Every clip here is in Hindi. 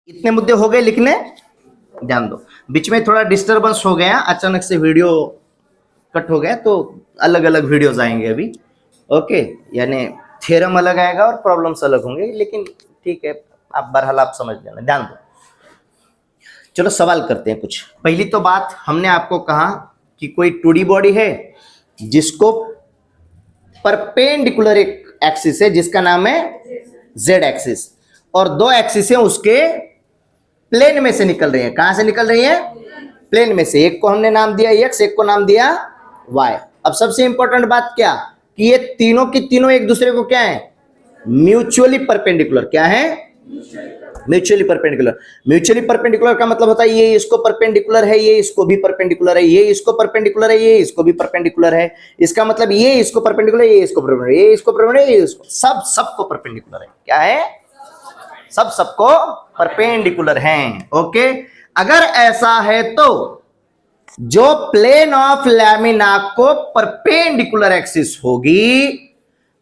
इतने मुद्दे हो गए लिखने, ध्यान दो। बीच में थोड़ा डिस्टरबेंस हो गया, अचानक से वीडियो कट हो गया, तो अलग अलग वीडियोस आएंगे अभी। ओके, यानी थ्योरम अलग आएगा और प्रॉब्लम्स अलग होंगे, लेकिन ठीक है, आप बहरहाल आप समझ लेना, ध्यान दो। चलो सवाल करते हैं कुछ। पहली तो बात हमने आपको कहा कि कोई 2D बॉडी है जिसको परपेंडिकुलर एक एक्सिस है जिसका नाम है जेड एक्सिस, और दो एक्सिस है उसके प्लेन में से निकल रही है। कहां से निकल रही है? प्लेन में से। एक को हमने नाम दिया एक्स, एक को नाम दिया वाई। अब सबसे इंपॉर्टेंट बात क्या कि ये तीनों की तीनों एक दूसरे को क्या है? Mutually perpendicular. क्या है? Mutually perpendicular. म्यूचुअली परपेंडिकुलर का मतलब होता है ये इसको परपेंडिकुलर है, ये इसको भी परपेंडिकुलर है, ये इसको परपेंडिकुलर है, ये इसको भी परपेंडिकुलर है। इसका मतलब ये इसको परपेंडिकुलर है, ये इसको परपेंडिकुलर है, ये इसको परपेंडिकुलर है, ये इसको, सब सबको परपेंडिकुलर है। क्या है? सब सबको परपेंडिकुलर हैं। ओके, अगर ऐसा है तो जो प्लेन ऑफ लैमिना को परपेंडिकुलर एक्सिस होगी,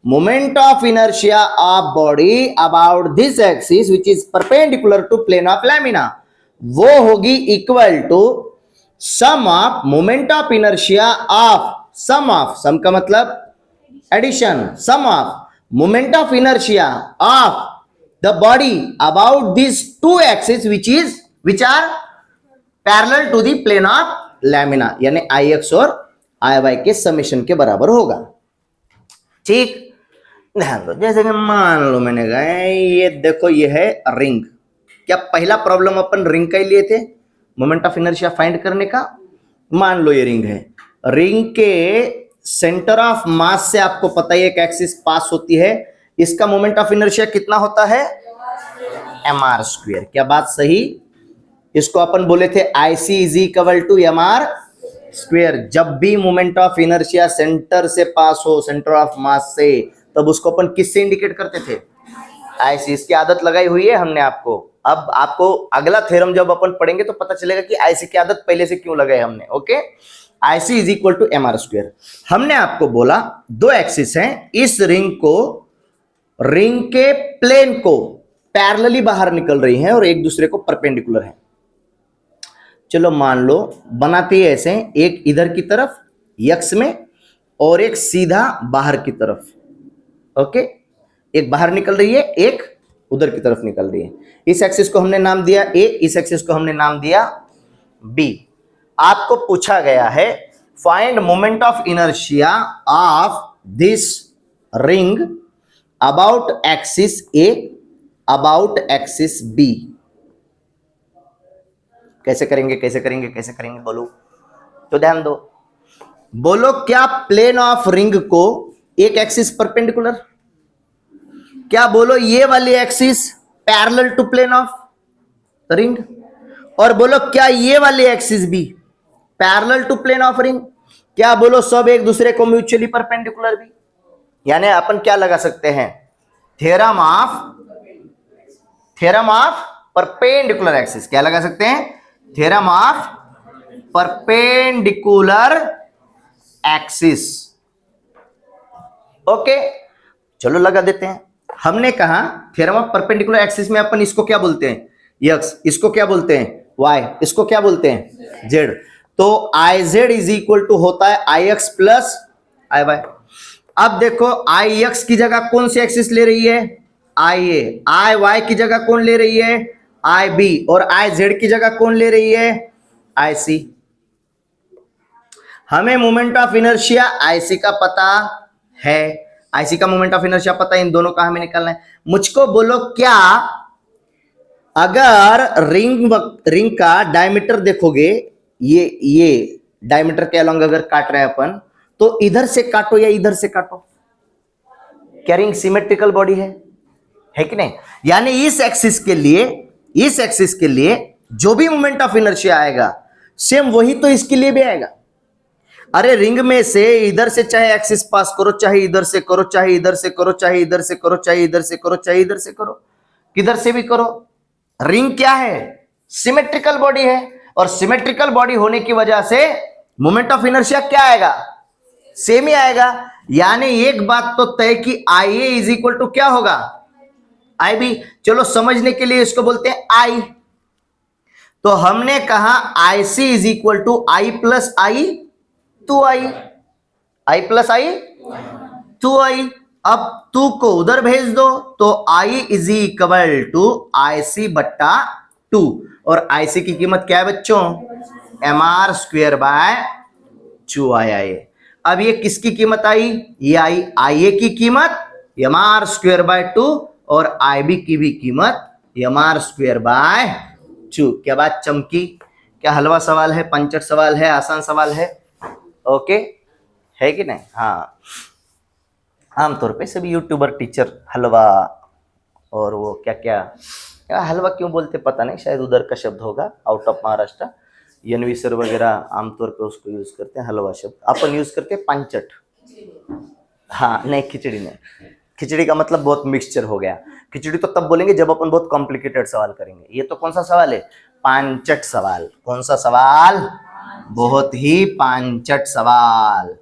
moment of inertia of body about this axis which is perpendicular to plane of lamina, वो होगी equal to sum of moment of inertia of sum का मतलब addition, sum of moment of inertia of the body about these two axes which are parallel to the plane of lamina, यानी Ix और Iy के समेशन के बराबर होगा। ठीक, ध्यान दो। जैसे कि मान लो मैंने कहा ये देखो, ये है रिंग। क्या पहला प्रॉब्लम अपन रिंग का ही लिए थे, मोमेंट ऑफ इनर्शिया फाइंड करने का? मान लो ये रिंग है, रिंग के सेंटर ऑफ मास से आपको पता है एक एक्सिस पास होती है, इसका मोमेंट ऑफ इनर्शिया कितना होता है? mr square. क्या बात सही? इसको अपन बोले थे IC is equal to mr square. जब भी मोमेंट ऑफ इनर्शिया सेंटर से पास हो, सेंटर ऑफ मास से, तब उसको अपन किससे इंडिकेट करते थे? IC। इसकी आदत लगाई हुई है हमने आपको। अब आपको अगला थ्योरम जब अपन पढ़ेंगे तो पता चलेगा कि IC की आदत पहले से क्यों लगाई हमने। Okay, IC is equal to mr square. हमने आपको बोला दो एक्सिस हैं, इस रिंग के प्लेन को पैरेलली बाहर निकल रही हैं और एक दूसरे को परपेंडिकुलर हैं। चलो मान लो बनाते हैं ऐसे, एक इधर की तरफ x में और एक सीधा बाहर की तरफ। ओके, एक बाहर निकल रही है, एक उधर की तरफ निकल रही है। इस एक्सिस को हमने नाम दिया a, इस एक्सिस को हमने नाम दिया b। आपको पूछा गया है find moment of inertia of this ring about axis A about axis B। कैसे करेंगे, कैसे करेंगे, कैसे करेंगे बोलो? तो ध्यान दो, बोलो क्या प्लेन ऑफ रिंग को एक एक्सिस परपेंडिकुलर? क्या बोलो ये वाली axis parallel to plane of ring? और बोलो क्या ये वाली एक्सिस भी parallel to plane of ring? क्या बोलो सब एक दूसरे को म्यूचुअली परपेंडिकुलर भी? यानी अपन क्या लगा सकते हैं? Theorem of perpendicular axis. क्या लगा सकते हैं? Theorem of perpendicular axis. Okay, चलो लगा देते हैं। हमने कहा थ्योरम ऑफ परपेंडिकुलर एक्सिस में अपन इसको क्या बोलते हैं? एक्स। इसको क्या बोलते हैं? वाई। इसको क्या बोलते हैं? जेड। तो IZ इज इक्वल टू होता है IX प्लस IY। अब देखो IX की जगह कौन सी एक्सिस ले रही है? IA। IY की जगह कौन ले रही है? IB। और IZ की जगह कौन ले रही है? IC। हमें मोमेंट ऑफ इनर्शिया IC का पता है, IC का मोमेंट ऑफ इनर्शिया पता है, इन दोनों का हमें निकालना है। मुझको बोलो क्या अगर रिंग का डायमीटर देखोगे, ये डायमीटर के अलोंग अगर काट रहे हैं अपन, तो इधर से काटो या इधर से काटो, क्या रिंग सिमेट्रिकल बॉडी है कि नहीं? यानी इस एक्सिस के लिए जो भी मोमेंट ऑफ इनर्शिया आएगा सेम वही तो इसके लिए भी आएगा। अरे रिंग में से इधर से चाहे एक्सिस पास करो, चाहे इधर से करो, चाहे इधर से करो, चाहे इधर से करो, चाहे इधर से करो, चाहे इधर से करो, किधर से भी करो, रिंग क्या है? सिमेट्रिकल बॉडी है। और सिमेट्रिकल बॉडी होने की वजह से मोमेंट ऑफ इनर्शिया क्या आएगा? सेम ही आएगा। यानी एक बात तो तय कि IA इज इक्वल टू क्या होगा? आई भी, चलो समझने के लिए इसको बोलते हैं आई। तो हमने कहा I C is equal to I plus I two I, I plus I two I. अब टू को उधर भेज दो तो I is equal to I C बट्टा टू, और आई सी की कीमत क्या है बच्चों, एम आर स्क्वेयर बाय 2आई। अब ये किसकी कीमत आई, ये आई आई ए की कीमत एम आर स्क्वेयर बाय 2 और आई बी की भी कीमत एम आर स्क्वेयर बाय 2। क्या बात चमकी, क्या हलवा सवाल है, पंचर सवाल है, आसान सवाल है, ओके है कि नहीं। हाँ, आमतौर पे सभी यूट्यूबर टीचर हलवा और वो क्या क्या हलवा क्यों बोलते पता नहीं, शायद उधर का शब्द होगा, आउट ऑफ महाराष्ट्र। यनवी सर वगैरह आमतौर पे उसको यूज करते हैं हलवा शब्द, अपन यूज करते हैं पंचट। हाँ नहीं, खिचड़ी नहीं, खिचड़ी का मतलब बहुत मिक्सचर हो गया। खिचड़ी तो तब बोलेंगे जब अपन बहुत कॉम्प्लिकेटेड सवाल करेंगे। ये तो कौन सा सवाल है, पांचट सवाल। कौन सा सवाल, बहुत ही पांचट सवाल।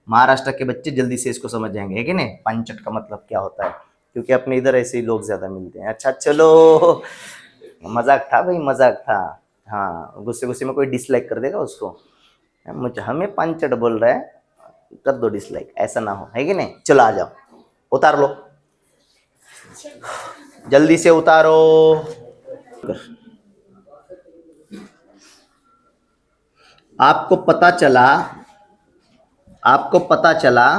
महाराष्ट्र के बच्चे जल्दी से इसको समझ जाएंगे, है कि नहीं, पंचट का मतलब क्या होता है, क्योंकि अपने इधर ऐसे ही लोग ज्यादा मिलते हैं। अच्छा चलो, मजाक था भाई, मजाक था। हाँ, गुस्से गुस्से में कोई डिसलाइक कर देगा उसको, मुझे हमें पंचट बोल रहा है, कर दो डिसलाइक, ऐसा ना हो, है कि नहीं। चलो आ जाओ, उतार लो, जल्दी से उतारो। आपको पता चला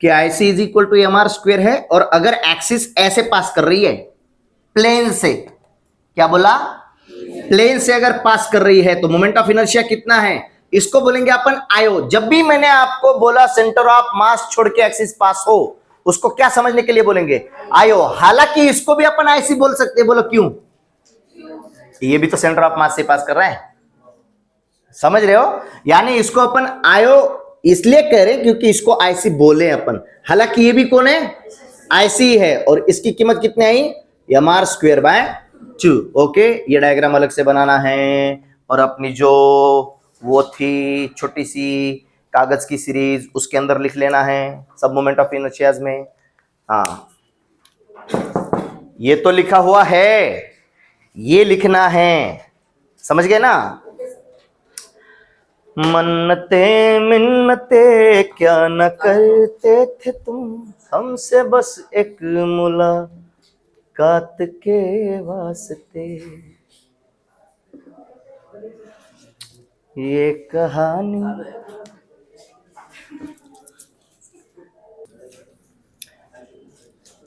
कि I C is equal to M R square है, और अगर एक्सिस ऐसे पास कर रही है प्लेन से, क्या बोला, प्लेन से अगर पास कर रही है तो मोमेंट ऑफ इनर्शिया कितना है, इसको बोलेंगे अपन आयो। जब भी मैंने आपको बोला सेंटर ऑफ मास छोड़ के एक्सिस पास हो, उसको क्या समझने के लिए बोलेंगे, आयो। हालांकि इसको भी अपन ऐसी बोल सकते हैं, बोलो क्यों, ये भी तो सेंटर ऑफ मास से पास कर रहे हैं, समझ रहे हो। यानी इसको अपन आयो इसलिए कह रहे हैं क्योंकि इसको आईसी बोले अपन, हालांकि ये भी कौन है, आईसी है, और इसकी कीमत कितनी आई, M R square by 2। Okay, ये डायग्राम अलग से बनाना है, और अपनी जो वो थी छोटी सी कागज की सीरीज, उसके अंदर लिख लेना है सब मोमेंट ऑफ इनर्शियाज में। हाँ, ये तो लिखा हुआ है, ये लिखना है, समझ गए ना। मन्नते मिन्नते क्या न करते थे तुम हमसे, बस एक मुलाकात के वास्ते, ये कहानी।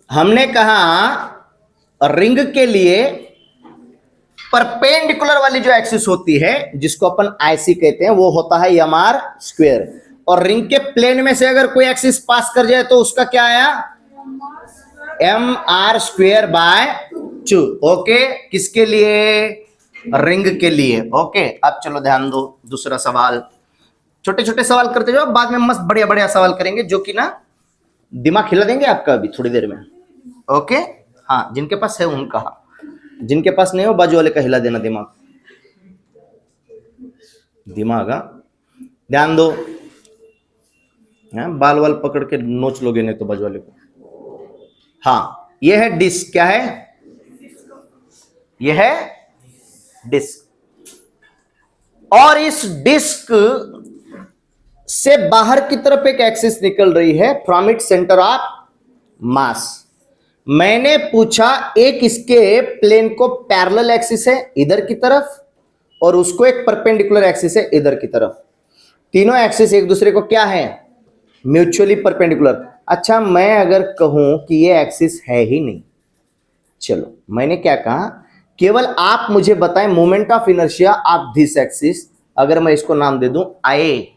हमने कहा रिंग के लिए परपेंडिकुलर वाली जो एक्सिस होती है, जिसको अपन आईसी कहते हैं, वो होता है एम आर स्क्वेयर, और रिंग के प्लेन में से अगर कोई एक्सिस पास कर जाए तो उसका क्या आया, M R square by 2। Okay, किसके लिए, रिंग के लिए। ओके, अब चलो ध्यान दो, दूसरा सवाल। छोटे छोटे सवाल करते जाओ, बाद में मस्त बढ़िया बढ़िया सवाल करेंगे जो कि ना दिमाग हिला देंगे आपका अभी थोड़ी देर में। ओके, हाँ, जिनके पास है उनका, जिनके पास नहीं हो बाजू वाले का हिला देना दिमाग। ध्यान दो, बाल वाल पकड़ के नोच लोगे नहीं तो बाजू वाले को। हाँ, ये है डिस्क, क्या है, ये है डिस्क, और इस डिस्क से बाहर की तरफ एक एक्सिस निकल रही है फ्रॉम इट सेंटर ऑफ मास। मैंने पूछा एक इसके प्लेन को पैरेलल एक्सिस है इधर की तरफ, और उसको एक परपेंडिकुलर एक्सिस है इधर की तरफ। तीनों एक्सिस एक दूसरे को क्या है, म्यूचुअली परपेंडिकुलर। अच्छा, मैं अगर कहूं कि ये एक्सिस है ही नहीं, चलो मैंने क्या कहा, केवल आप मुझे बताएं moment of inertia of this axis, अगर मैं इसको नाम दे दूं आई,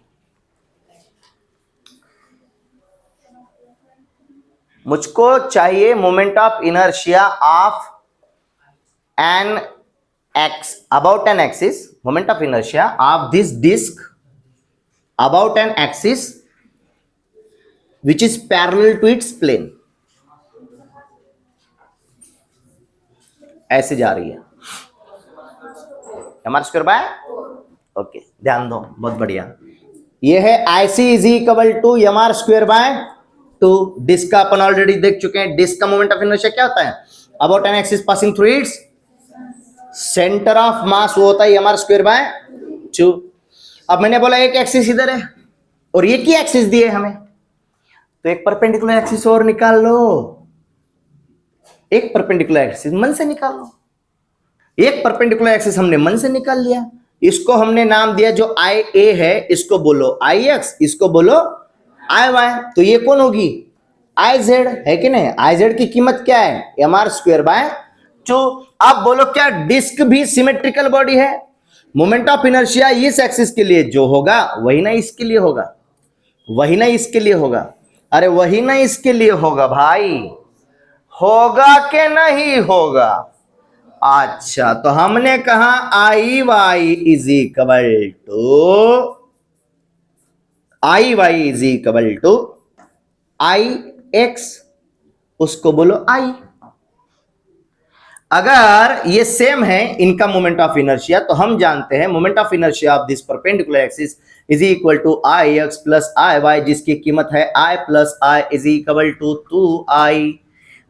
मुझको चाहिए moment of inertia of an X about an axis, moment of inertia of this disc about an axis which is parallel to its plane. ऐसे जा रही है M R square by, okay, ध्यान दो, बहुत बढ़िया। ये है I C is equal to M R square by 2। Disc का अपन ऑलरेडी देख चुके हैं, डिस्क का मोमेंट ऑफ इनर्शिया क्या होता है, about an axis passing through its centre of मास, वो होता है mr स्क्वायर बाय 2। अब मैंने बोला एक एक्सिस इधर है और एक ही एक्सिस दिए हमें, तो एक परपेंडिकुलर एक्सिस और निकाल लो, एक परपेंडिकुलर एक्सिस मन से निकाल लो। एक परपेंडिकुलर एक्सिस हमने मन से निकाल लिया, इसको हमने नाम दिया, जो आई ए है इसको बोलो आई एक्स, इसको बोलो आई वाई, तो ये कौन होगी आई जेड, है कि नहीं। आई जेड की कीमत क्या है mr स्क्वायर बाय 2। आप बोलो क्या डिस्क भी सिमेट्रिकल बॉडी है? मोमेंट ऑफ इनर्शिया इस एक्सिस के लिए जो होगा वही ना इसके लिए होगा, वही ना इसके लिए होगा, अरे वही ना इसके लिए होगा भाई, होगा कि नहीं होगा? अच्छा, तो हमने कहा I Y is equal to I X, उसको बोलो आई। अगर ये सेम है इनका मोमेंट ऑफ इनर्शिया, तो हम जानते हैं moment of inertia of this perpendicular axis is equal to I X plus I Y, जिसकी कीमत है I plus I is equal to 2i।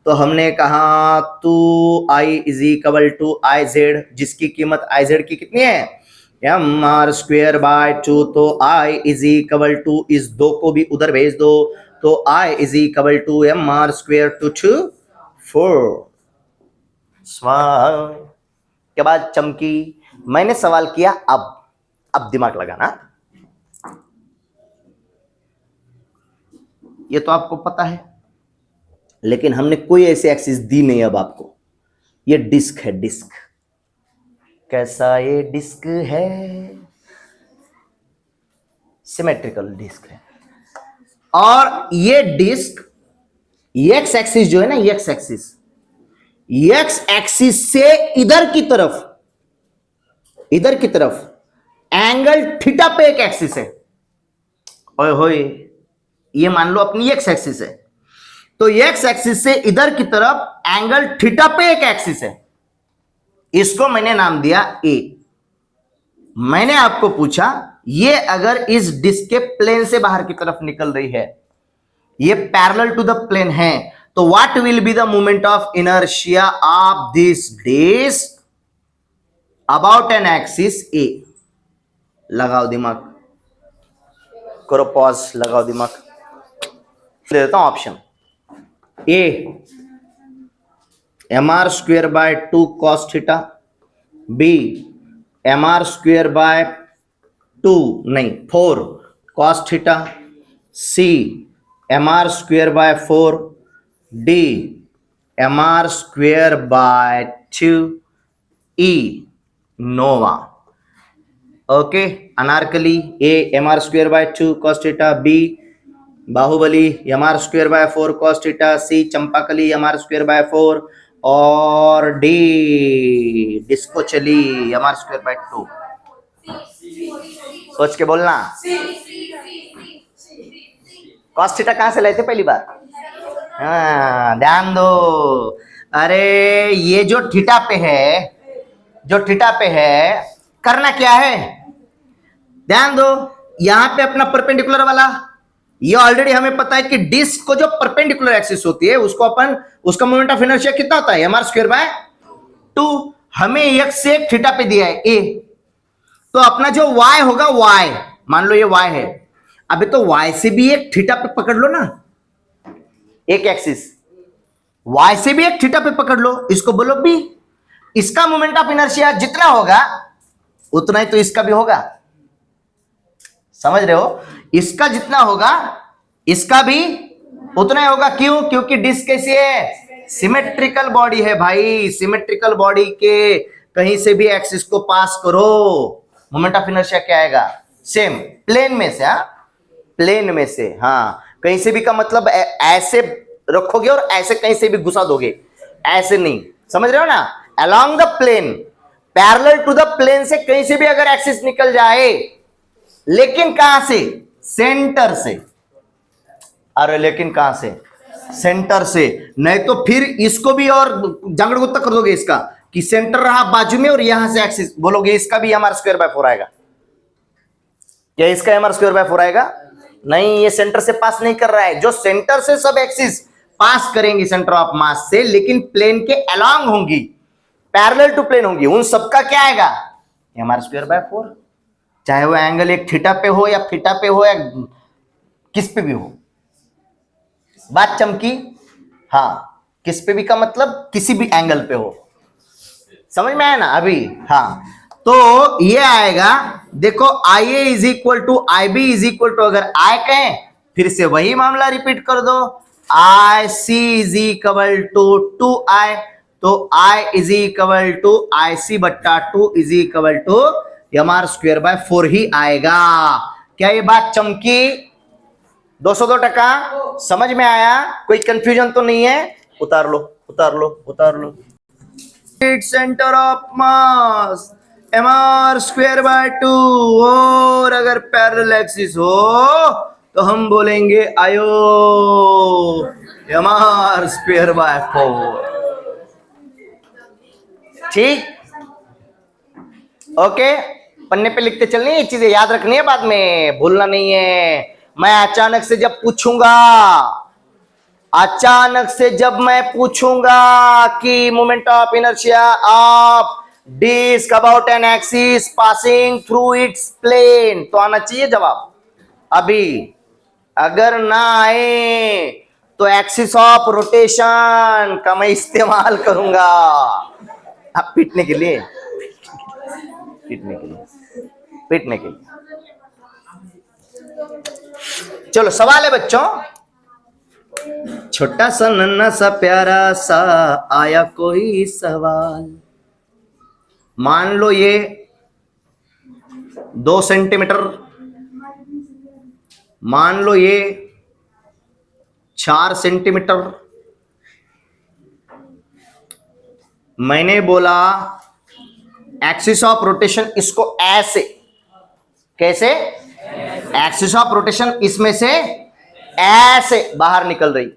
तो हमने कहा 2i is equal to I Z, जिसकी कीमत आई जेड की कितनी है mr स्क्वायर बाय 2। तो i इज इक्वल टू, इस दो को भी उधर भेज दो, तो i is equal to mr square to 4। सवाल के बाद चमकी, मैंने सवाल किया, अब दिमाग लगाना, ये तो आपको पता है, लेकिन हमने कोई ऐसी एक्सिस दी नहीं अब आपको। ये डिस्क है, डिस्क कैसा, ये डिस्क है सिमेट्रिकल डिस्क है, और ये डिस्क एक्स एक्सिस जो है ना, एक्स एक्सिस से इधर की तरफ एंगल थीटा पे एक एक्सिस है, ओए होए, ये मान लो अपनी एक्स एक्सिस है, तो एक्स एक्सिस से इधर की तरफ एंगल थीटा पे एक एक्सिस है, इसको मैंने नाम दिया ए। मैंने आपको पूछा ये अगर इस डिस्क के प्लेन से बाहर की तरफ निकल रही है, ये पैरेलल टू द प्लेन है, तो what will be the moment of inertia of this disc about an axis A. लगाओ दिमाग, करो पॉज, लगाओ दिमाग। दे देता हूं option A mr square by 2 cos theta, B mr square by 4 cos theta, C mr square by 4, D mr square by 2 E नोवा। Okay, Anarkali A mr square by 2 cos theta, B Baahubali mr square by 4 cos theta, C चंपाकली mr स्क्वेयर बाय 4, और डी डिस्को चली mr स्क्वेयर बाय 2। सोच के बोलना, cos थीटा कहां से लेते पहली बार? हाँ, ध्यान दो, अरे ये जो थीटा पे है, करना क्या है, ध्यान दो, यहां पे अपना परपेंडिकुलर वाला, ये ऑलरेडी हमें पता है कि डिस्क को जो परपेंडिकुलर एक्सिस होती है उसका मोमेंट ऑफ इनर्शिया कितना होता है mr स्क्वायर बाय 2। हमें एक्स से थीटा पे दिया है ए, तो अपना जो y होगा, y मान लो ये y है, अबे तो y से भी एक थीटा पे पकड़ लो ना, एक एक्सिस y से भी एक थीटा पे पकड़ लो, इसको बोलो b। इसका मोमेंट ऑफ इनर्शिया जितना होगा उतना ही तो इसका भी होगा, समझ रहे हो? इसका जितना होगा इसका भी उतना ही होगा। क्यों? क्योंकि डिस्क कैसी है, सिमेट्रिकल बॉडी है भाई। सिमेट्रिकल बॉडी के कहीं से भी एक्सिस को पास करो, मोमेंट ऑफ इनर्शिया क्या आएगा, सेम प्लेन में से। प्लेन में से, हाँ, कहीं से भी का मतलब ऐसे रखोगे और ऐसे कहीं से भी घुसा दोगे, ऐसे नहीं, समझ रहे हो ना? Along the plane, parallel to the plane से कहीं से भी अगर एक्सिस निकल जाए, लेकिन कहां से, सेंटर से। अरे लेकिन कहां से, सेंटर से, नहीं तो फिर इसको भी और जंगड़ गुत्ता कर दोगे इसका, कि सेंटर रहा बाजू में और यहां से एक्सिस, बोलोगे इसका भी mr स्क्वायर बाय 4 आएगा। क्या इसका mr स्क्वायर बाय 4 आएगा? नहीं, ये सेंटर से पास नहीं कर रहा है। जो सेंटर से सब एक्सिस पास करेंगी सेंटर ऑफ मास से, लेकिन प्लेन के अलोंग होंगी, पैरेलल टू प्लेन होंगी, उन सबका क्या आएगा mr²/4, चाहे वो एंगल एक थीटा पे हो या थीटा पे हो या किस पे भी हो। बात चमकी? हाँ, किस पे भी का मतलब किसी भी एंगल पे हो, समझ में आया ना अभी? हाँ, तो ये आएगा, देखो IA is equal to IB is equal to, अगर I कहें फिर से वही मामला रिपीट कर दो, IC is equal to 2I, तो I is equal to IC/2 is equal to mr²/4 ही आएगा। क्या ये बात चमकी? 202% समझ में आया? कोई कंफ्यूजन तो नहीं है? उतार लो उतार लो उतार लो। सेंटर ऑफ मास mr²/2, और अगर पैरेलल एक्सिस हो तो हम बोलेंगे आयो mr²/4। ठीक, ओके, पन्ने पे लिखते चलनी, ये चीजें याद रखनी है, बाद में भूलना नहीं है। मैं अचानक से जब पूछूंगा, अचानक से जब मैं पूछूंगा कि moment of inertia of disc about an axis passing through its plane, तो आना चाहिए जवाब। अभी अगर ना आए तो एक्सिस ऑफ रोटेशन का मैं इस्तेमाल करूंगा, अब पीटने के लिए, पीटने के लिए, पीटने के लिए। चलो सवाल है बच्चों, छोटा सा नन्हा सा प्यारा सा आया कोई सवाल। मान लो ये 2 सेंटीमीटर, मान लो ये 4 सेंटीमीटर, मैंने बोला एक्सिस ऑफ रोटेशन इसको ऐसे, कैसे? एक्सिस ऑफ रोटेशन इसमें से ऐसे बाहर निकल रही,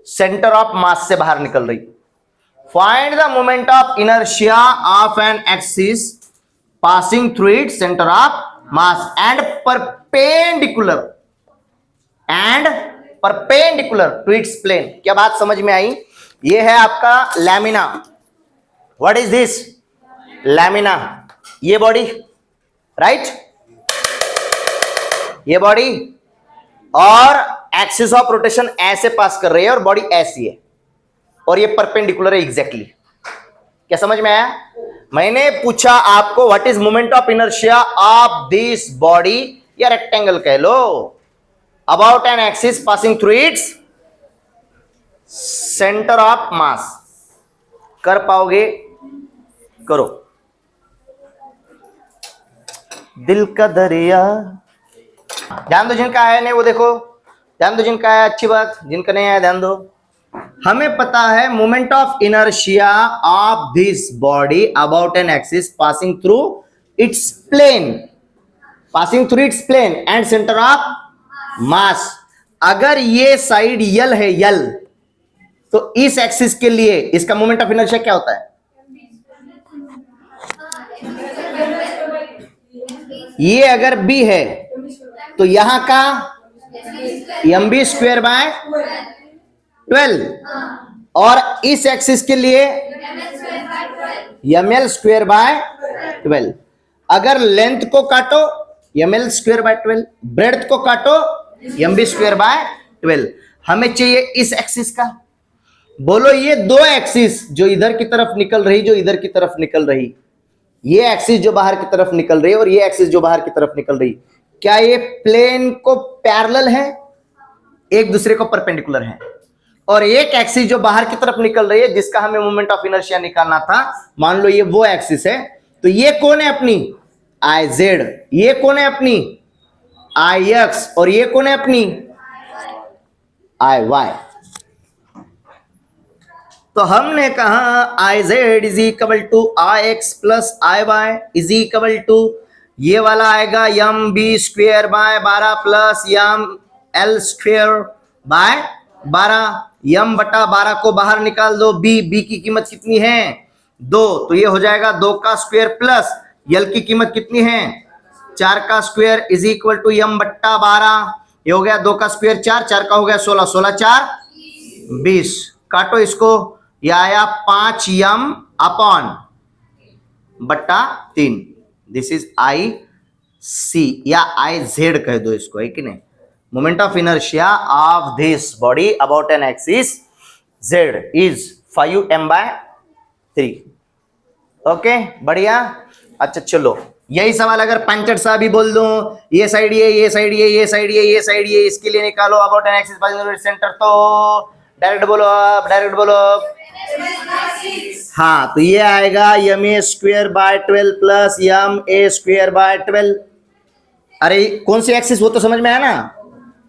सेंटर ऑफ मास से बाहर निकल रही। Find the moment of inertia of an axis passing through it centre of mass and perpendicular to its plane. क्या बात समझ में आई? ये है आपका lamina. What is this? Lamina. ये बॉडी, राइट, ये बॉडी, और एक्सिस ऑफ रोटेशन ऐसे पास कर रही है और बॉडी ऐसी है, और ये परपेंडिकुलर है एग्जैक्टली। क्या समझ में आया? मैंने पूछा आपको what is moment of inertia of this body, या रेक्टेंगल कह लो, about an axis passing through its centre of mass. कर पाओगे? करो। दिल का दरिया, ध्यान दो, जिनका आया नहीं वो देखो, ध्यान दो, जिनका आया अच्छी बात, जिनका नहीं आया ध्यान दो। हमें पता है moment of inertia of this body about an axis passing through its plane, passing through its plane and centre of mass. अगर ये साइड यल है, यल, तो इस एक्सिस के लिए इसका मोमेंट ऑफ इनर्शिया क्या होता है? ये अगर बी है तो यहां का mb²/12, और इस एक्सिस के लिए ml²/12। अगर लेंथ को काटो ml²/12, ब्रेड्थ को काटो mb²/12। हमें चाहिए इस एक्सिस का। बोलो ये दो एक्सिस जो इधर की तरफ निकल रही, जो इधर की तरफ निकल रही, ये एक्सिस जो बाहर की तरफ निकल रही है और ये एक्सिस जो बाहर की तरफ निकल रही, क्या ये प्लेन को पैरेलल है, एक दूसरे को परपेंडिकुलर है? और एक एक्सिस जो बाहर की तरफ निकल रही है जिसका हमें मोमेंट ऑफ इनर्शिया निकालना था, मान लो ये वो एक्सिस है, तो ये कौन है अपनी? IZ। ये कौन है अपनी? IX। और ये कौन है अपनी? IY। तो हमने कहा IZ is equal to IX plus IY is equal to, ये वाला आएगा mb²/12 प्लस ml²/12। m/12 को बाहर निकाल दो, b की कीमत कितनी है? 2, तो ये हो जाएगा 2 का स्क्वायर प्लस l की कीमत कितनी है? 4 का square is equal to m/12। ये हो गया 2 का स्क्वायर 4, 4 का हो गया 16, 16 4 20, काटो इसको, यह आया 5m अपॉन बट्टा 3। दिस इज आई सी या आई जेड कह दो इसको, है कि नहीं। Moment of inertia of this body about an axis Z is 5m/3। Okay, बढ़िया। अच्छा चलो, यही सवाल अगर पंचर सा भी बोल दूं, ये साइड ये साइड ये साइड ये साइड ये, इसके लिए निकालो about an axis passing centre, तो डायरेक्ट बोलो आप, डायरेक्ट बोलो। हाँ, तो ये आएगा ma² प्लस ma² अरे कौन सी एक्सिस, वो तो समझ में आया ना।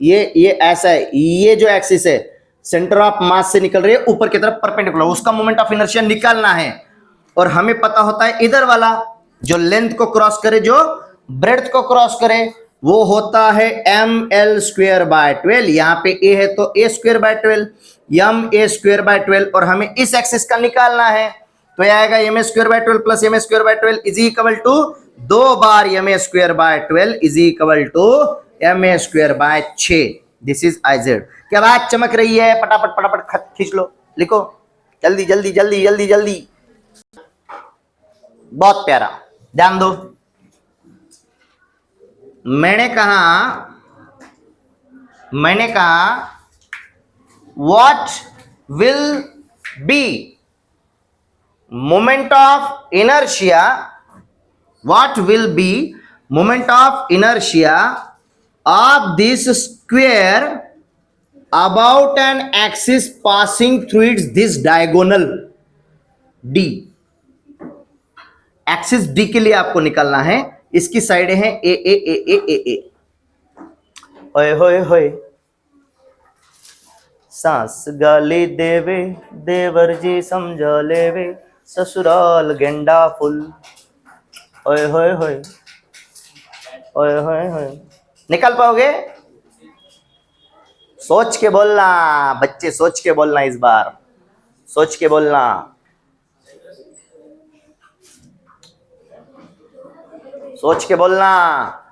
ये ऐसा है, ये जो एक्सिस है सेंटर ऑफ मास से निकल रही है ऊपर की तरफ परपेंडिकुलर, उसका मोमेंट ऑफ इनर्शिया निकालना है। और हमें पता होता है इधर वाला जो लेंथ को क्रॉस करे, जो ब्रेड्थ को क्रॉस करे, वो होता है ml²/12। यहाँ पे a है तो a²/12, ma²/12, और हमें इस एक्सिस का निकालना है, तो यह आएगा ma² plus ma² is equal to 2 बार ma² is equal to ma²/6। This is IZ। क्या बात चमक रही है, फटाफट फटाफट खत खींच लो, लिखो जल्दी जल्दी जल्दी जल्दी जल्दी। बहुत प्यारा, ध्यान दो। मैंने कहा what will B moment of inertia, what will B moment of inertia of this square about an axis passing through it's this diagonal D। Axis D के लिए आपको निकालना है, इसकी साइड है ए। ओए होए होए, सांस गाली देवे देवर जी समझा लेवे, ससुराल गेंडा फुल। ओए होए होए, ओए होए होए। निकाल पाओगे? सोच के बोलना बच्चे, सोच के बोलना, इस बार सोच के बोलना। सोच के बोलना,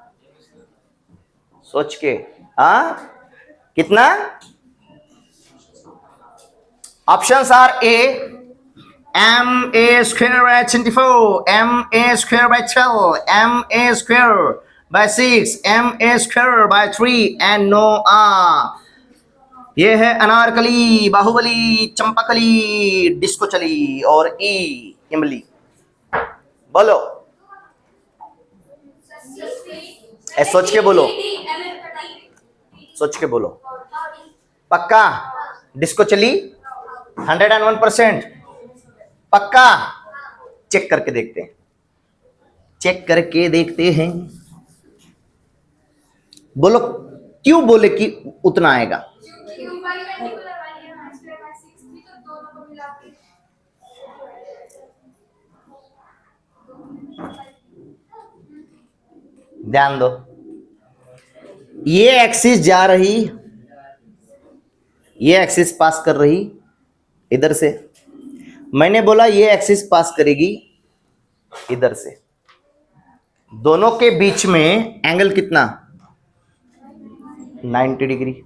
सोच के। हाँ, कितना? Options are A ma²/24, ma²/12, ma²/6, ma²/3 and no आ। ये है अनारकली, बाहुबली, चंपाकली, डिस्को चली और इमली। बोलो, सोच के बोलो, सोच के बोलो। पक्का? डिस्को चली 101%? पक्का? चेक करके देखते हैं, चेक करके देखते हैं। बोलो, क्यों बोले कि उतना आएगा? ध्यान दो, ये एक्सिस जा रही, ये एक्सिस पास कर रही इधर से, मैंने बोला ये एक्सिस पास करेगी इधर से। दोनों के बीच में एंगल कितना? 90 डिग्री।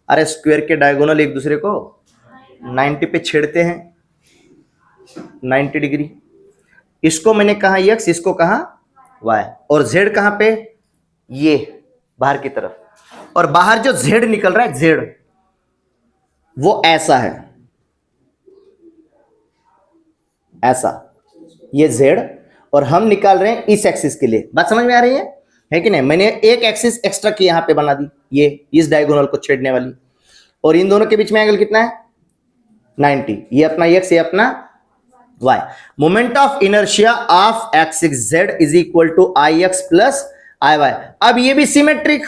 अरे स्क्वायर के डायगोनल एक दूसरे को 90 पे छेड़ते हैं, 90 डिग्री। इसको मैंने कहा x, इसको कहा y, और z कहां पे? ये बाहर की तरफ, और बाहर जो z निकल रहा है, z वो ऐसा है, ऐसा, ये z, और हम निकाल रहे हैं इस एक्सिस के लिए। बात समझ में आ रही है कि नहीं? मैंने एक एक्सिस एक्स्ट्रा की यहां पे बना दी, ये इस डायगोनल को छेड़ने वाली, और इन दोनों के बीच में एंगल कितना है? 90। ये अपना x, ये अपना y। Moment of inertia of axis z is equal to ix plus iy। अब ये भी सिमेट्रिक,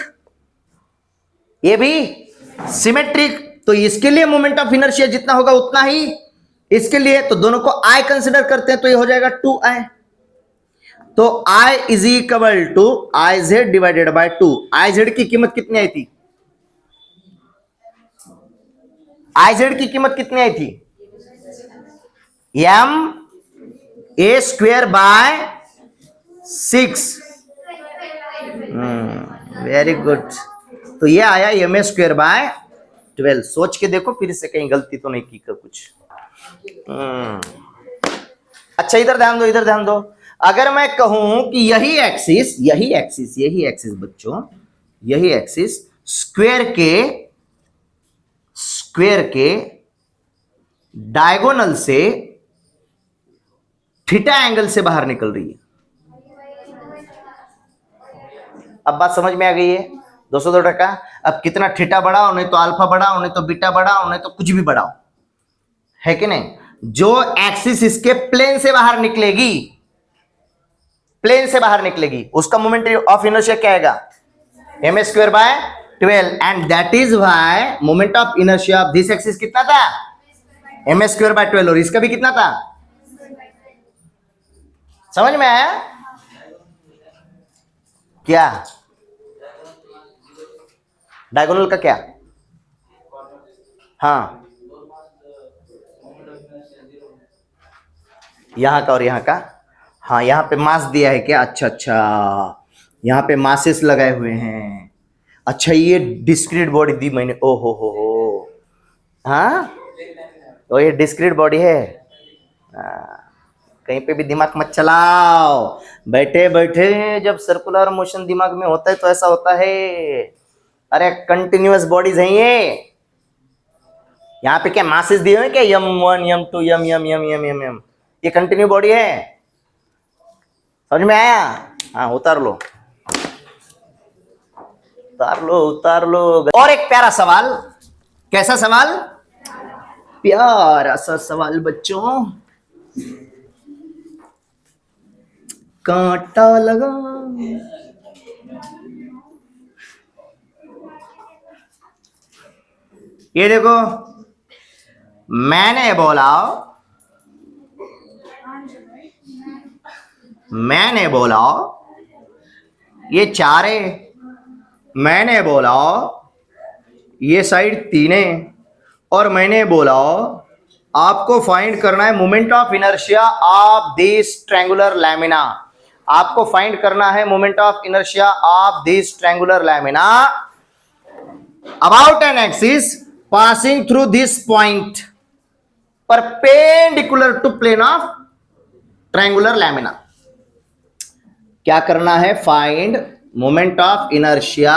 ये भी सिमेट्रिक, तो इसके लिए मोमेंट ऑफ इनर्शिया जितना होगा उतना ही इसके लिए, तो दोनों को I कंसिडर करते हैं, तो ये हो जाएगा 2I। तो I is equal to IZ divided by 2। IZ की कीमत कितनी आई थी? IZ की कीमत कितनी आई थी? ma²/6। Very good. तो ये आया ma²/12। 12। सोच के देखो फिर से कहीं गलती तो नहीं की कर कुछ। अच्छा इधर ध्यान दो, इधर ध्यान दो। अगर मैं कहूं कि यही एक्सिस बच्चों, यही एक्सिस स्क्वायर के डायगोनल से थीटा एंगल से बाहर निकल रही है। अब बात समझ में आ गई है 202%? अब कितना थीटा बढ़ाओ, नहीं तो अल्फा बढ़ाओ, नहीं तो बीटा बढ़ाओ, नहीं तो कुछ भी बढ़ाओ, है कि नहीं? जो एक्सिस इसके प्लेन से बाहर निकलेगी, प्लेन से बाहर निकलेगी, उसका मोमेंट ऑफ इनर्शिया क्या आएगा? m²/12। And that is why moment of inertia of this axis कितना था? m²/12। और इसका भी कितना था? समझ में आया क्या? डायगोनल का क्या? हाँ, यहां का और यहां का। हाँ, यहां पे मास दिया है क्या? अच्छा अच्छा, यहां पे मासेस लगाए हुए हैं। अच्छा, ये डिस्क्रीट बॉडी दी मैंने। ओ हो। हाँ, तो ये डिस्क्रीट बॉडी है। कहीं पे भी दिमाग मत चलाओ। बैठे बैठे जब सर्कुलर मोशन दिमाग में होता है तो ऐसा होता है। अरे कंटिन्यूअस बॉडीज हैं ये। यहाँ पे क्या मासेस दिए हुए हैं क्या? m1 m2 m ये कंटिन्यू बॉडी है। समझ में आया? हाँ, उतार लो उतार लो। और एक प्यारा सवाल। कैसा सवाल? प्यारा सा सवाल बच्चों। कांटा लगा। ये देखो, मैंने बोला ये 4 है, मैंने बोला ये साइड 3 है, और मैंने बोला आपको फाइंड करना है moment of inertia of this triangular lamina. आपको फाइंड करना है moment of inertia of this triangular lamina about an axis passing through this point perpendicular to plane of triangular lamina। क्या करना है? Find moment of inertia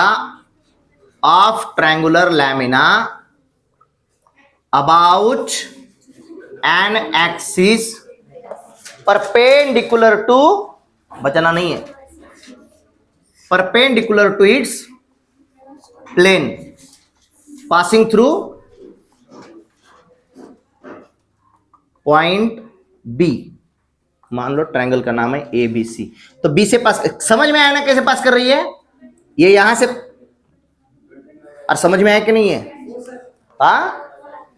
of triangular lamina about an axis perpendicular to, बचना नहीं है, perpendicular to its plane passing through point B. मान लो ट्रायंगल का नाम है ABC, तो B से पास। समझ में आया ना कैसे पास कर रही है? ये यहां से, और समझ में आया कि नहीं है?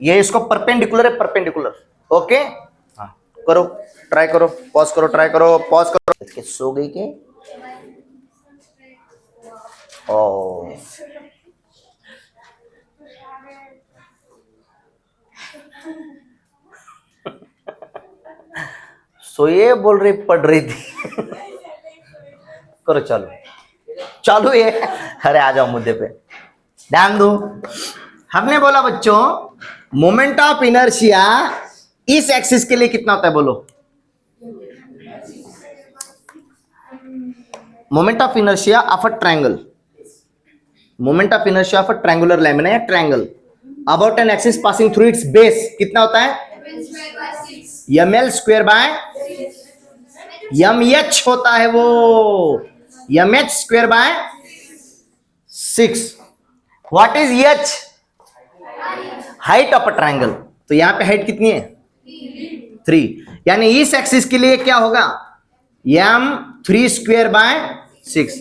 ये इसको परपेंडिकुलर है, परपेंडिकुलर। ओके, हाँ, करो, ट्राई करो, पॉज करो, ट्राई करो, पॉज करो। इसके सो गई के? ओ, सो ये बोल रही पढ़ रही थी। करो, चालू ये। अरे आ जाओ मुद्दे पे, ध्यान दो। हमने बोला बच्चों मोमेंट ऑफ इनर्शिया इस एक्सिस के लिए कितना होता है? बोलो, moment of inertia of a triangle, moment of inertia of a triangular lamina या triangle about an axis passing through its base कितना होता है? mL²/mh होता है वो, mh²/6। What is h? Height of a triangle. तो यहां पे हाइट कितनी है? 3। यानी इस एक्सिस के लिए क्या होगा? m3²/6।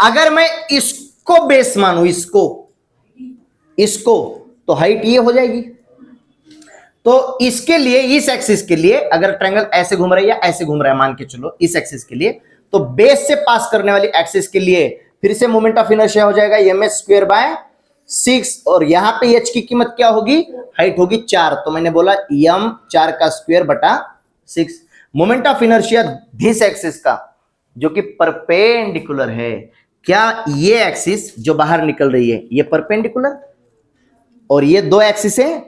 अगर मैं इसको बेस मानू, इसको तो हाइट ये हो जाएगी। तो इसके लिए, इस एक्सिस के लिए, अगर ट्रायंगल ऐसे घूम रहा है या ऐसे घूम रहा है मान के चलो, इस एक्सिस के लिए, तो बेस से पास करने वाली एक्सिस के लिए फिर से मोमेंट ऑफ इनर्शिया हो जाएगा mh²/6। और यहां पे h की कीमत क्या होगी? हाइट होगी 4। तो मैंने बोला m4² 6। Moment of inertia this axis का जो कि परपेंडिकुलर है, क्या ये एक्सिस जो बाहर निकल रही है ये परपेंडिकुलर? और ये दो एक्सिस है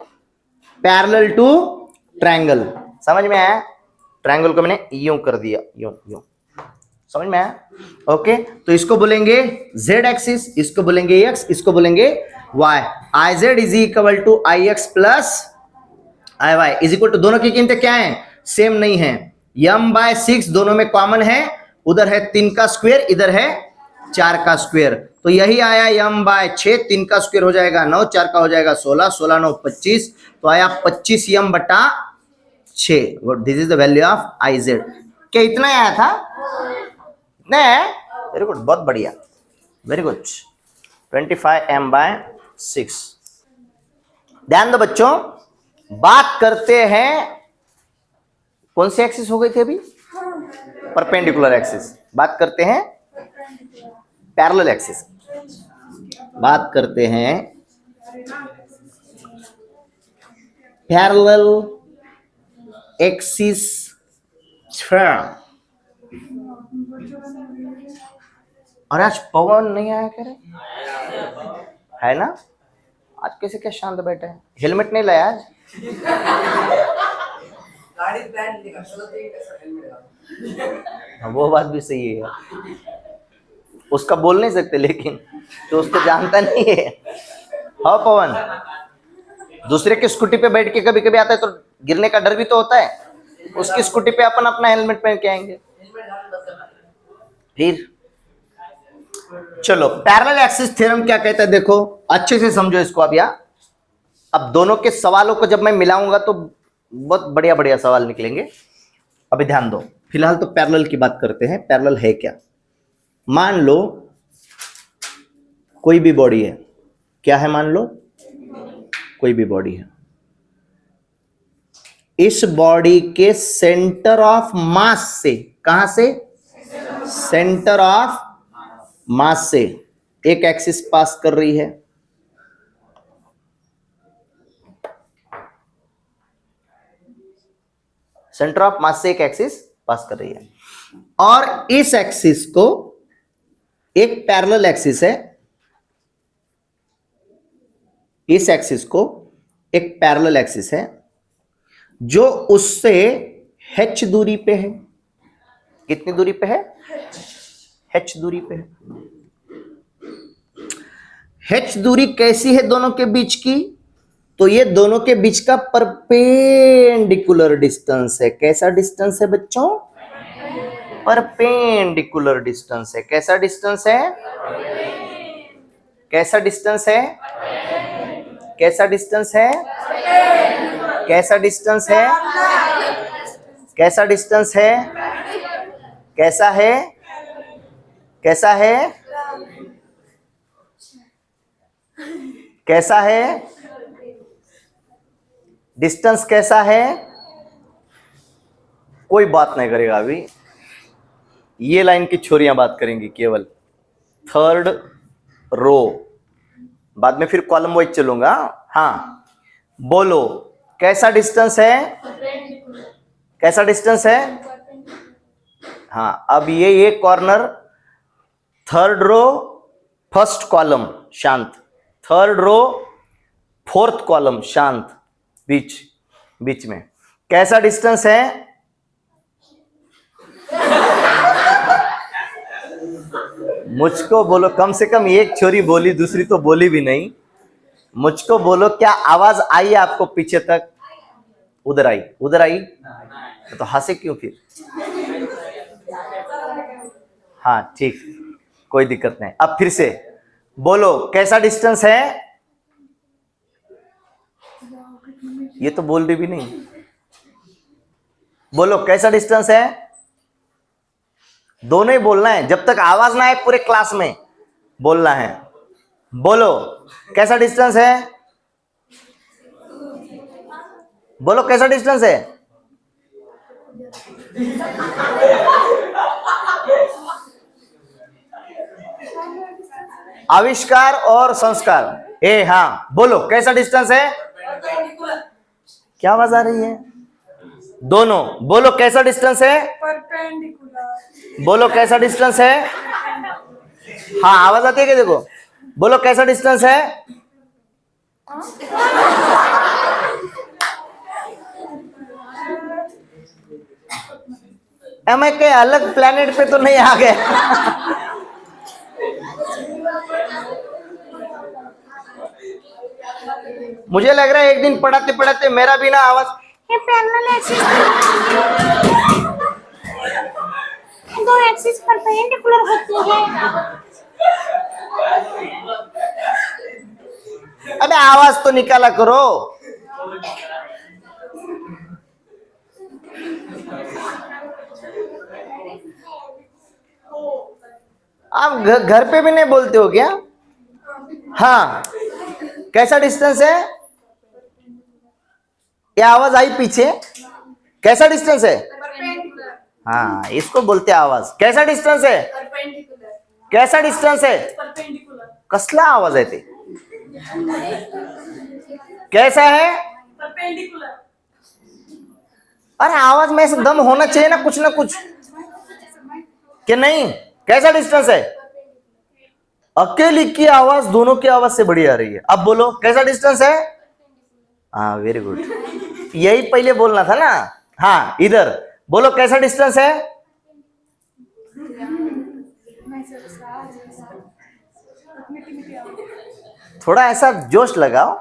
पैरेलल टू ट्रायंगल। समझ में आया? ट्रायंगल को मैंने यूं कर दिया, यूं यूं, समझ में आया? ओके, तो इसको बोलेंगे z एक्सिस, इसको बोलेंगे x, इसको बोलेंगे y। I Z is equal to I X plus I Y is equal to, दोनों की कीमतें क्या है? सेम नहीं है। m/6 दोनों में कॉमन है, उधर है 3 का स्क्वायर, इधर है 4 का स्क्वायर, तो यही आया m/6, 3 का स्क्वायर हो जाएगा 9, 4 का हो जाएगा 16, 16 9 25, तो आया 25 m/6। This is the value of I Z. क्या इतना आया था? इतना है? वेरी गुड, बहुत बढ़िया, वेरी गुड। 25 m/6। ध्यान दो बच्चों, बात करते हैं कौन सी एक्सिस हो गई थी अभी? Perpendicular axis. बात करते हैं पैरेलल एक्सिस। बात करते हैं पैरेलल एक्सिस। और आज पवन नहीं आया कह रहे, है ना? आज कैसे क्या शांत बैठे हैं? हेलमेट नहीं लाया आज? वो बात भी सही है, उसका बोल नहीं सकते, लेकिन तो उसको जानता नहीं है। हाँ पवन, दूसरे की स्कूटी पे बैठ के कभी कभी आता है तो गिरने का डर भी तो होता है, उसकी स्कूटी पे अपन अपना हेलमेट पहन के आएंगे। फिर चलो, पैरेलल एक्सिस थ्योरम क्या कहता है देखो, अच्छे से समझो इसको। अब दोनों के सवालों को जब मैं मिलाऊंगा तो बहुत बढ़िया बढ़िया सवाल निकलेंगे। अभी ध्यान दो, फिलहाल तो पैरेलल की बात करते हैं। पैरेलल है क्या? मान लो कोई भी बॉडी है। क्या है? मान लो कोई भी बॉडी है। इस बॉडी के सेंटर ऑफ मास से, कहां से? सेंटर ऑफ मास से एक एक्सिस पास कर रही है। सेंटर ऑफ मास से एक एक्सिस पास कर रही है, और इस एक्सिस को एक पैरेलल एक्सिस है, इस एक्सिस को एक पैरेलल एक्सिस है जो उससे h दूरी पे है। कितनी दूरी पे है? h दूरी पे है। h दूरी कैसी है दोनों के बीच की? तो ये दोनों के बीच का परपेंडिकुलर डिस्टेंस है। कैसा डिस्टेंस है बच्चों? परपेंडिकुलर डिस्टेंस है। कैसा डिस्टेंस है? कैसा डिस्टेंस है? कैसा डिस्टेंस है? कैसा डिस्टेंस है? कैसा डिस्टेंस है? कैसा है? कैसा है? कैसा है? डिस्टेंस कैसा है? कोई बात नहीं करेगा अभी, ये लाइन की छोरियां बात करेंगी केवल। थर्ड रो, बाद में फिर कॉलम वाइज चलूंगा। हाँ बोलो, कैसा डिस्टेंस है? कैसा डिस्टेंस है? हाँ, अब ये corner, third row first column शांत, थर्ड रो फोर्थ कॉलम शांत, बीच बीच में कैसा डिस्टेंस है? मुझको बोलो, कम से कम एक छोरी बोली, दूसरी तो बोली भी नहीं। मुझको बोलो, क्या आवाज आई आपको पीछे तक? उधर आई? उधर आई तो हंसे क्यों फिर? हाँ ठीक, कोई दिक्कत नहीं। अब फिर से बोलो, कैसा डिस्टेंस है? ये तो बोल रही भी नहीं। बोलो, कैसा डिस्टेंस है? दोनों ही बोलना है, जब तक आवाज ना आए पूरे क्लास में बोलना है। बोलो, कैसा डिस्टेंस है? बोलो, कैसा डिस्टेंस है? आविष्कार और संस्कार। ए हाँ, बोलो कैसा डिस्टेंस है? क्या आवाज आ रही है? दोनों बोलो, कैसा डिस्टेंस है? परपेंडिकुलर। बोलो, कैसा डिस्टेंस है? हाँ आवाज आती है क्या? देखो, बोलो कैसा डिस्टेंस है? मैं कहीं अलग प्लेनेट पे तो नहीं आ गया? मुझे लग रहा है एक दिन पढ़ाते पढ़ाते मेरा भी ना आवाज दो एक्सिस परपेंडिकुलर होती है। अबे आवाज तो निकाला करो। आप घर पे भी नहीं बोलते हो क्या? हाँ, कैसा डिस्टेंस है? ये आवाज आई पीछे, कैसा डिस्टेंस है? हाँ, इसको बोलते आवाज। कैसा डिस्टेंस है? कैसा डिस्टेंस है? कसला आवाज आहे ते? कैसा है? अरे आवाज में ऐसा दम होना चाहिए ना कुछ कि नहीं? कैसा डिस्टेंस है? अकेली की आवाज दोनों की आवाज से बड़ी आ रही है। अब बोलो कैसा डिस्टेंस है? हाँ, वेरी गुड। यही पहले बोलना था ना। हाँ, इधर बोलो कैसा डिस्टेंस है? थोड़ा ऐसा जोश लगाओ,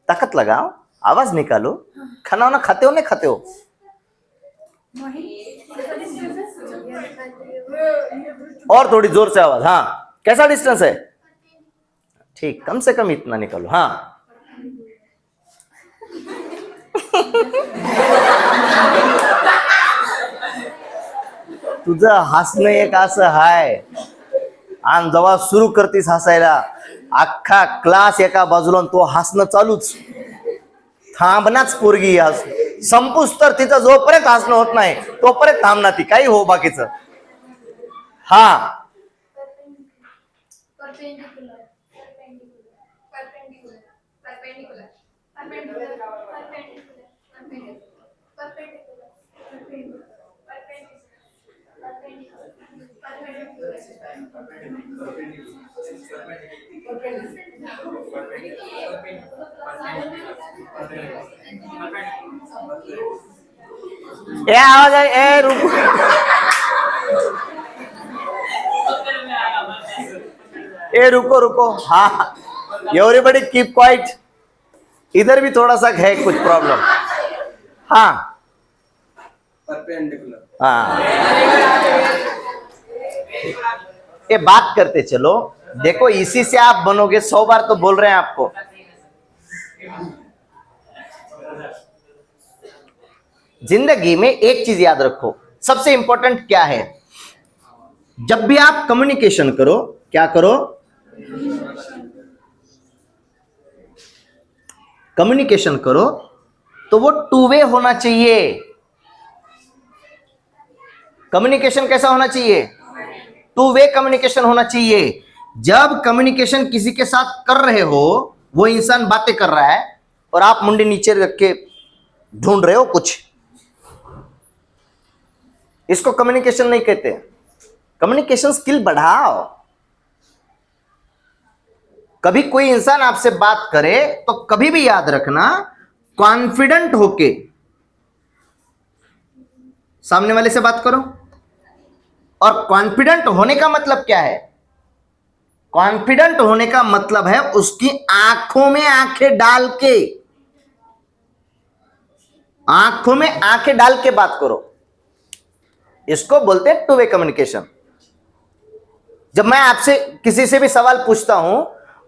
ताकत लगाओ, आवाज निकालो। खाना वाना खाते हो नहीं खाते हो? और थोड़ी जोर से आवाज। हाँ, कैसा डिस्टेंस है? ठीक, कम से कम इतना निकालो। हाँ तुझं हसणं एक असं हाय, आणि जेव्हा सुरू करतीस हसायला अख्खा क्लास एका बाजूला तो हसणं चालूच, थांबनाच पोरगी हस संपूस तर तिचं जोपर्यंत हसणं होत नाही तोपर्यंत थांबना ती, काही हो बाकीचं. हा ए आवाज आहे, ए रुको, ए रुको रुको. हाँ, एवरीबडी कीप क्वाइट. इधर भी थोड़ा सा है कुछ प्रॉब्लम. हाँ हाँ, ये बात करते चलो. देखो इसी से आप बनोगे. 100 बार तो बोल रहे हैं आपको. जिंदगी में एक चीज याद रखो, सबसे इंपॉर्टेंट क्या है? जब भी आप कम्युनिकेशन करो, क्या करो? कम्युनिकेशन करो तो वो 2 वे होना चाहिए. कम्युनिकेशन कैसा होना चाहिए? 2 वे कम्युनिकेशन होना चाहिए. जब कम्युनिकेशन किसी के साथ कर रहे हो, वो इंसान बातें कर रहा है और आप मुंडी नीचे रख के ढूंढ रहे हो कुछ, इसको कम्युनिकेशन नहीं कहते. कम्युनिकेशन स्किल बढ़ाओ. कभी कोई इंसान आपसे बात करे तो कभी भी याद रखना, कॉन्फिडेंट होके सामने वाले से बात करो. और कॉन्फिडेंट होने का मतलब क्या है? कॉन्फिडेंट होने का मतलब है उसकी आंखों में आंखें डाल के, आंखों में आंखें डाल के बात करो. इसको बोलते हैं 2 वे कम्युनिकेशन. जब मैं आपसे किसी से भी सवाल पूछता हूं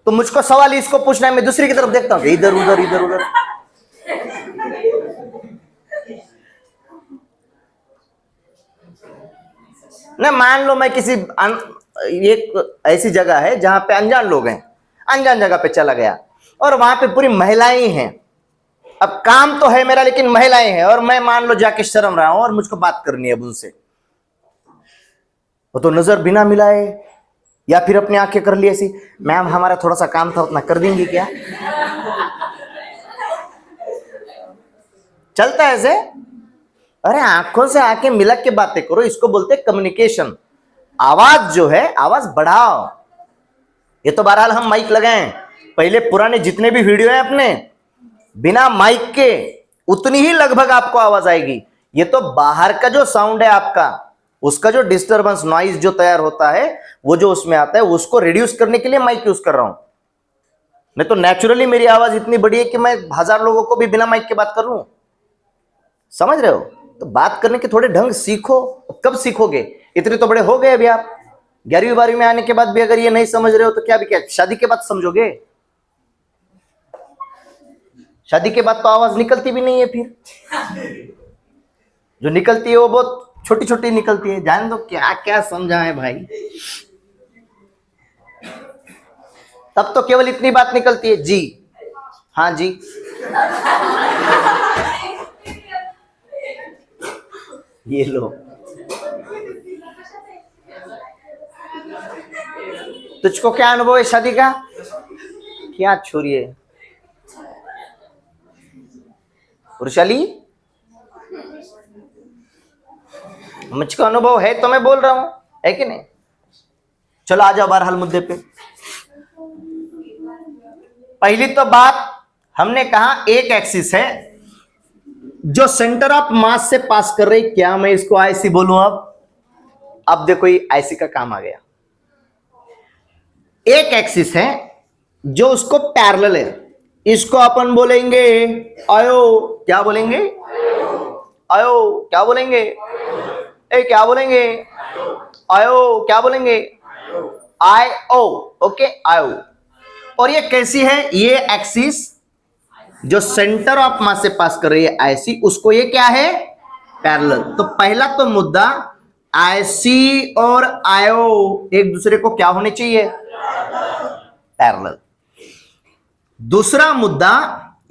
तो मुझको सवाल इसको पूछना है, मैं दूसरी की तरफ देखता हूं कि इधर उधर इधर उधर. ना मान लो मैं किसी एक ऐसी जगह है जहां पे अनजान लोग हैं, अनजान जगह पे चला गया और वहां पे पूरी महिलाएं हैं. अब काम तो है मेरा लेकिन महिलाएं हैं और मैं मान लो जाके शर्म रहा हूं और मुझको बात करनी है अब उनसे. वो तो नजर बिना मिलाए या फिर अपनी आंखें कर ली ऐसी, मैम हमारा थोड़ा सा काम था उतना कर देंगी क्या? चलता है ऐसे? अरे आंखों से आंखें मिला के बातें करो. इसको बोलते हैं कम्युनिकेशन. आवाज जो है, आवाज बढ़ाओ. ये तो बहरहाल हम माइक लगाए, पहले पुराने जितने भी वीडियो है अपने, बिना माइक के उतनी ही लगभग आपको आवाज आएगी। ये तो बाहर का जो साउंड है आपका, उसका जो डिस्टरबेंस नॉइज जो तैयार होता है, वो जो उसमें आता है, उसको रिड्यूस करने के लिए माइक यूज कर रहा हूं। नहीं तो नेचुरली मेरी आवाज इतनी बड़ी है कि मैं 1000 लोगों को भी बिना माइक के बात कर लूं। समझ रहे हो? तो बात करने के थोड़े ढंग सीखो। कब सीखोगे? इतने तो बड़े हो गए अभी आप। 11वीं 12वीं में आने के बाद भी अगर ये नहीं समझ रहे हो तो क्या भी, क्या शादी के बाद समझोगे? शादी के बाद तो आवाज निकलती भी नहीं है, फिर जो निकलती है वो बहुत छोटी छोटी निकलती है। जान दो क्या क्या समझा है भाई। तब तो केवल इतनी बात निकलती है, जी, हाँ जी। ये लो, तुझको क्या अनुभव है शादी का? क्या छोरी है वृषाली? मुझको अनुभव है तो मैं बोल रहा हूं, है कि नहीं? चलो आ जाओ बहरहाल मुद्दे पे। पहली तो बात हमने कहा एक एक्सिस है जो सेंटर ऑफ मास से पास कर रही। क्या मैं इसको आईसी बोलूं? अब देखो ये आईसी का काम आ गया। एक एक्सिस है जो उसको पैरेलल है, इसको अपन बोलेंगे आयो। क्या बोलेंगे? आयो। क्या बोलेंगे? ए क्या बोलेंगे? आयो। क्या बोलेंगे? आई ओ। ओके, आयो। और ये कैसी है? ये एक्सिस जो सेंटर ऑफ मास से पास कर रही है आईसी, उसको ये क्या है? पैरेलल। तो पहला तो मुद्दा, आईसी और आयो एक दूसरे को क्या होने चाहिए? पैरेलल। दूसरा मुद्दा,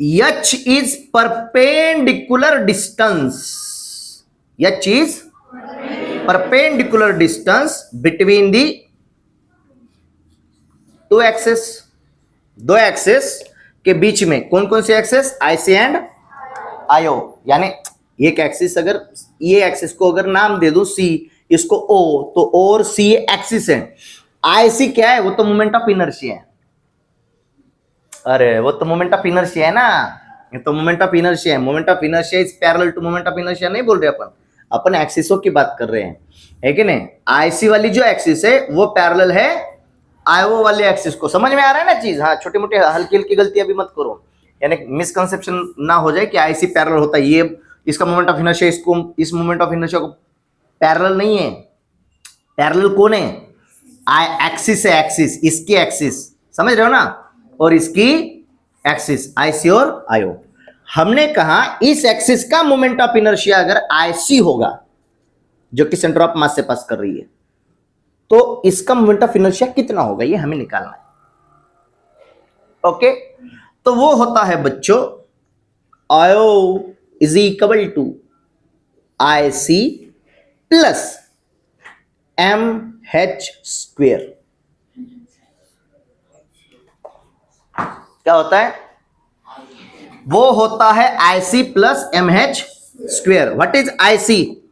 H is perpendicular distance. H is perpendicular distance between the two axes. दो एक्सेस के बीच में कौन कौन से एक्सेस? आईसी एंड आयो। यानी एक एक्सिस, अगर ये एक्सिस को अगर नाम दे दूं सी, इसको ओ, तो और सी एक्सिस है। आईसी क्या है? वो तो मोमेंट ऑफ इनर्शिया है। अरे वो तो मोमेंट ऑफ इनर्शिया है ना, ये तो मोमेंट ऑफ इनर्शिया है। Moment of inertia is parallel to moment of inertia नहीं बोल रहे अपन एक्सिसों की बात कर रहे हैं, है कि नहीं? आईसी वाली जो एक्सिस है वो पैरेलल है आईओ वाले एक्सिस को। समझ में आ रहा है ना चीज? हाँ, छोटी मोटी हल्की हल्की गलतियां भी मत करो, यानी मिसकंसेप्शन ना हो जाए कि आईसी पैरेलल होता है। ये इसका मोमेंट ऑफ इनर्शिया इसको, इस मोमेंट ऑफ इनर्शिया को पैरेलल नहीं है। पैरेलल कौन है? आई एक्सिस है, एक्सिस, इसकी एक्सिस, समझ रहे हो ना? और इसकी एक्सिस, आईसी और आईओ। हमने कहा इस एक्सिस का मोमेंट ऑफ इनर्शिया अगर आईसी होगा, जो कि सेंटर ऑफ मास से पास कर रही है, तो इसका मोमेंट ऑफ इनर्शिया कितना होगा ये हमें निकालना है। ओके, तो वो होता है बच्चों, IO is equal to IC plus M H square. क्या होता है? वो होता है IC plus M H square. What is IC?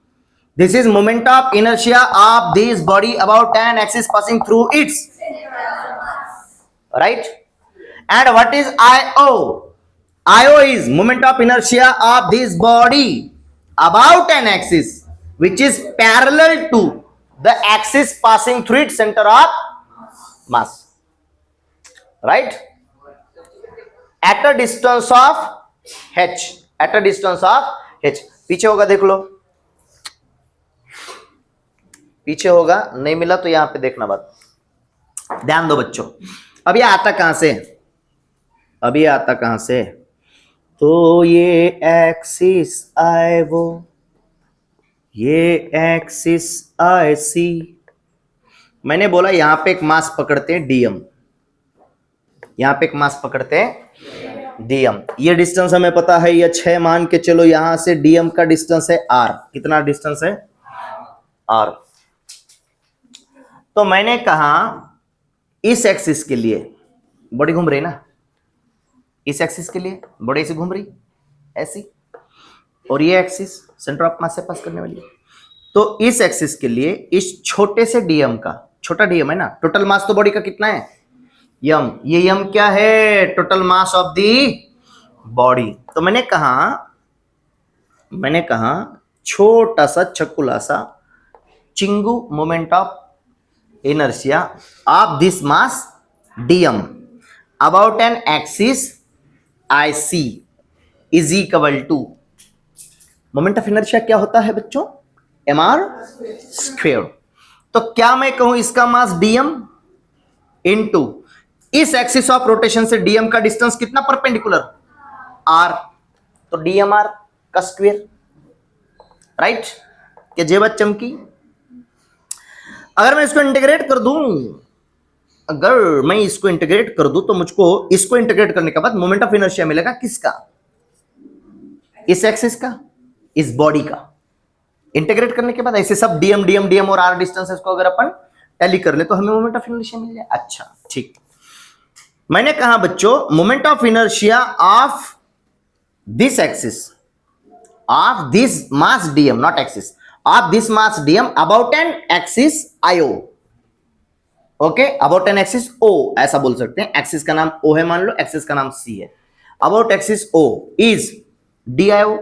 This is moment of inertia of this body about an axis passing through its, right? And what is IO? IO is moment of inertia of this body about an axis which is parallel to the axis passing through its center of mass, right? At a distance of h, at a distance of h. पीछे होगा, देख लो, पीछे होगा, नहीं मिला तो यहां पे देखना बात, ध्यान दो बच्चों। अब ये आता कहां से? अब ये आता कहां से? तो ये एक्सिस आई वो, ये एक्सिस आई सी। मैंने बोला यहां पे एक मास पकड़ते हैं डीएम, यहां पे एक मास पकड़ते हैं डीएम। ये डिस्टेंस हमें पता है, ये 6 मान के चलो। यहां से डीएम का डिस्टेंस है आर। कितना डिस्टेंस है? आर। तो मैंने कहा इस एक्सिस के लिए बॉडी घूम रही ना, इस एक्सिस के लिए बॉडी ऐसे घूम रही, ऐसी, और ये एक्सिस सेंटर ऑफ मास से पास करने वाली है। तो इस एक्सिस के लिए इस छोटे से डीएम का, छोटा डीएम है ना, टोटल मास तो बॉडी का कितना है? यम, ये यम क्या है? Total mass of the body. तो मैंने कहा छोटा सा छकुला सा चिंगू moment of inertia of this mass dm about an axis IC is equal to moment of inertia क्या होता है बच्चों? mr square. तो क्या मैं कहूं इसका मास dm इनटू इस एक्सिस ऑफ रोटेशन से dm का डिस्टेंस कितना परपेंडिकुलर? r। तो dmr का स्क्वेयर, राइट? क्या जे बात चमकी? अगर मैं इसको इंटीग्रेट कर दूं तो मुझको इसको इंटीग्रेट करने के बाद मोमेंट ऑफ इनर्शिया मिलेगा किसका? इस एक्सिस का, इस बॉडी का। इंटीग्रेट करने के बाद ऐसे सब डीएम और आर डिस्टेंसेस को अगर अपन टैली कर ले तो हमें मोमेंट ऑफ इनर्शिया मिल जाए। अच्छा ठीक, मैंने कहा बच्चों moment of inertia of this axis of this mass DM, not axis, of this mass dm about an axis io, okay, about an axis o ऐसा बोल सकते हैं। एक्सिस का नाम o है मान लो, एक्सिस का नाम c है। about axis o is dio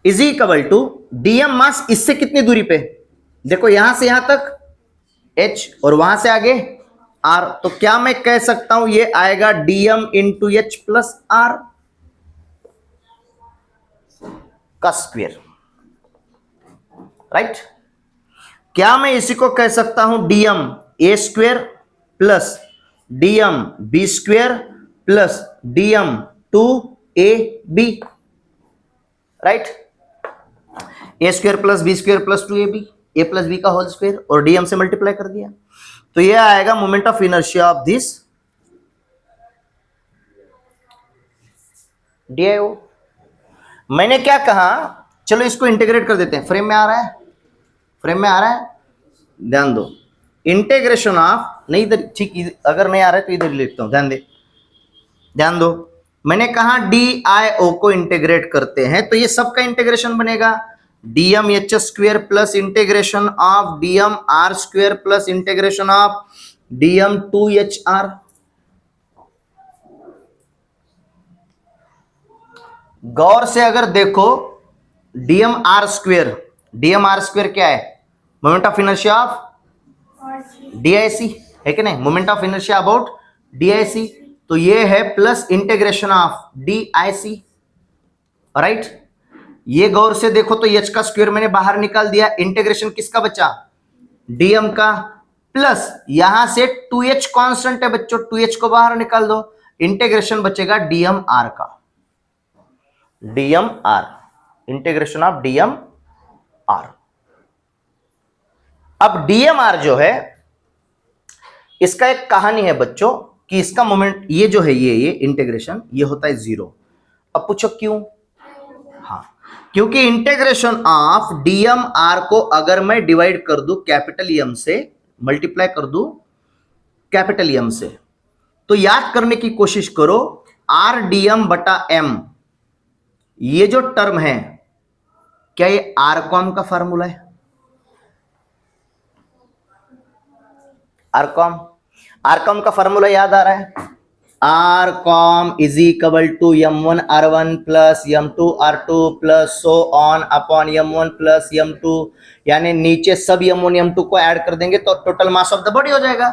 is equal to dm मास इससे कितनी दूरी पे? देखो यहां से यहां तक h और वहां से आगे r। तो क्या मैं कह सकता हूं ये आएगा dm into h plus r का स्क्वेयर, राइट? क्या मैं इसी को कह सकता हूं dm a square plus dm b square plus dm 2ab, right? a square plus b square plus 2ab, a plus b का होल स्क्वेयर और dm से मल्टीप्लाई कर दिया। तो ये आएगा moment of inertia of this dio। मैंने क्या कहा, चलो इसको इंटीग्रेट कर देते हैं। फ्रेम में आ रहा है? फ्रेम में आ रहा है? ध्यान दो, इंटीग्रेशन ऑफ, नहीं इधर ठीक, अगर नहीं आ रहा है तो इधर लिखता हूं, ध्यान दो। मैंने कहा डी आई ओ को इंटीग्रेट करते हैं तो ये सब का इंटीग्रेशन बनेगा DM H square plus integration of DM R square plus integration of DM 2HR। गौर से अगर देखो डीएम आर स्क्वेयर क्या है? Moment of inertia of DIC है कि नहीं? Moment of inertia about DIC. तो ये है plus integration of DIC, right? ये गौर से देखो तो एच का स्क्वायर मैंने बाहर निकाल दिया, इंटीग्रेशन किसका बचा? डीएम का, प्लस यहां से 2h कांस्टेंट है बच्चों, 2h को बाहर निकाल दो, इंटीग्रेशन बचेगा डीएम आर का, DM R, integration of DM R. अब डीएम आर जो है इसका एक कहानी है बच्चों कि इसका मोमेंट ये जो है ये इंटीग्रेशन ये होता है 0। अब पूछो क्यों? हाँ, क्योंकि इंटीग्रेशन ऑफ डीएम आर को अगर मैं डिवाइड कर दूं कैपिटल एम से, मल्टीप्लाई कर दूं कैपिटल एम से, तो याद करने की कोशिश करो आर डीएम बटा एम, ये जो टर्म है क्या ये आरकॉम का फार्मूला है? आरकॉम का फार्मूला याद आ रहा है? RCOM is equal to m1 r1 plus m2 r2 plus so on upon m1 plus m2, यानी नीचे सब m1 m2 को ऐड कर देंगे तो total mass of the body हो जाएगा।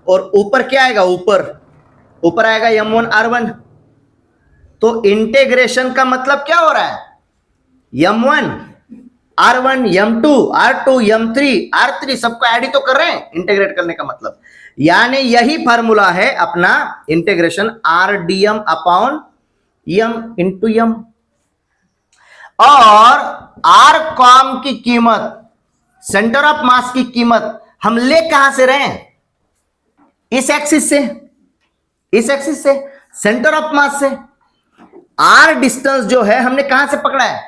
और ऊपर क्या आएगा? ऊपर आएगा m1 r1। तो इंटीग्रेशन का मतलब क्या हो रहा है? m1 r1 m2 r2 m3 r3 सबको ऐड ही तो कर रहे हैं इंटीग्रेट करने का मतलब, यानी यही फार्मूला है अपना integration R DM upon M into M. और आर कॉम की कीमत, सेंटर ऑफ मास की कीमत हम ले कहां से रहे हैं? इस एक्सिस से, सेंटर ऑफ मास से। आर डिस्टेंस जो है हमने कहां से पकड़ा है?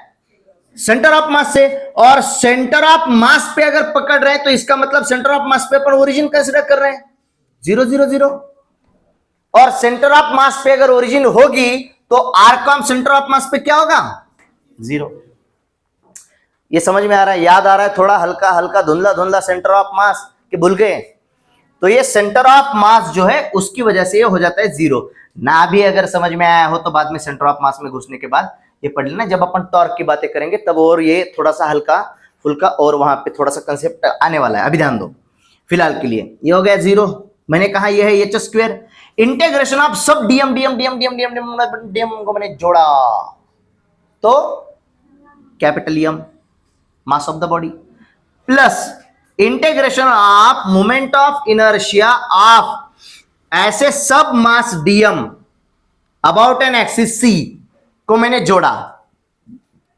सेंटर ऑफ मास से। और सेंटर ऑफ मास पे अगर पकड़ रहे हैं तो इसका मतलब सेंटर ऑफ मास पे अपन ओरिजिन कंसीडर कर रहे हैं 0 0 0। और सेंटर ऑफ मास पे अगर ओरिजिन होगी तो आरकॉम सेंटर ऑफ मास पे क्या होगा? 0। ये समझ में आ रहा है? याद आ रहा है? थोड़ा हल्का धुंधला सेंटर ऑफ मास कि भूल गए? तो ये सेंटर ऑफ मास जो है उसकी वजह से ये हो जाता है जीरो। ना भी अगर समझ में आया हो तो बाद में सेंटर ऑफ मास में घुसने के बाद ये पढ़ लेना, जब अपन टॉर्क की बातें करेंगे तब और ये थोड़ा सा हल्का फुल्का और वहां पे थोड़ा सा कंसेप्ट आने वाला है। अभी ध्यान दो, फिलहाल के लिए ये हो गया जीरो। मैंने कहा ये है एच स्क्वायर, इंटीग्रेशन ऑफ सब DM DM DM DM DM DM DM को मैंने जोड़ा तो capital M mass of the body plus integration of moment of inertia of ऐसे सब mass DM about an axis C को मैंने जोड़ा।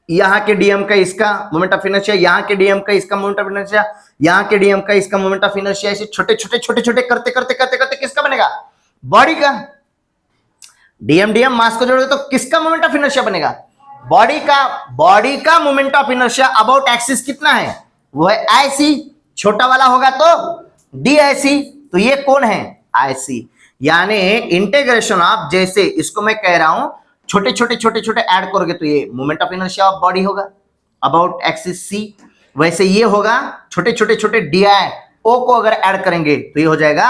यहां के डीएम का इसका मोमेंट ऑफ इनर्शिया, यहां के डीएम का इसका मोमेंट ऑफ इनर्शिया, यहां के डीएम का इसका मोमेंट ऑफ इनर्शिया, ऐसे छोटे छोटे छोटे छोटे करते करते करते करते किसका बनेगा? बॉडी का। डीएम डीएम मास को जोड़ोगे तो किसका मोमेंट ऑफ इनर्शिया बनेगा? बॉडी का। बॉडी का moment of inertia about axis कितना है? वो है आईसी। छोटा वाला होगा तो डी आईसी। तो ये कौन है? आईसी। यानी इंटीग्रेशन ऑफ, जैसे इसको मैं कह रहा हूं छोटे छोटे छोटे छोटे ऐड करोगे तो ये moment of inertia of body होगा अबाउट एक्सिस सी, वैसे ये होगा छोटे छोटे छोटे डी आई ओ को अगर ऐड करेंगे तो ये हो जाएगा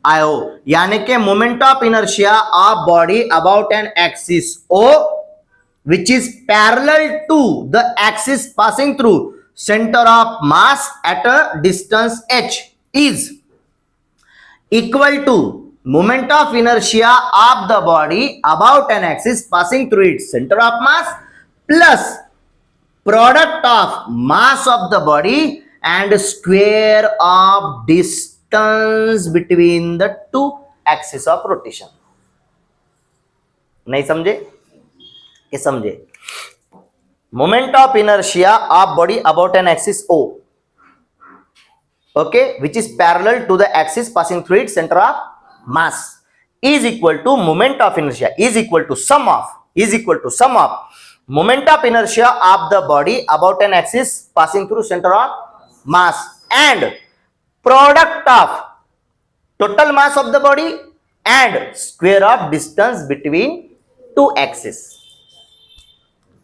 आईओ। यानी कि moment of inertia of body about an axis O which is parallel to the axis passing through center of mass at a distance h is equal to moment of inertia of the body about an axis passing through its center of mass plus product of mass of the body and square of distance between the two axes of rotation। नहीं समझे? ये समझे? Moment of inertia of body about an axis O, okay, which is parallel to the axis passing through it centre of mass is equal to moment of inertia is equal to sum of moment of inertia of the body about an axis passing through centre of mass and product of total mass of the body and square of distance between two axis.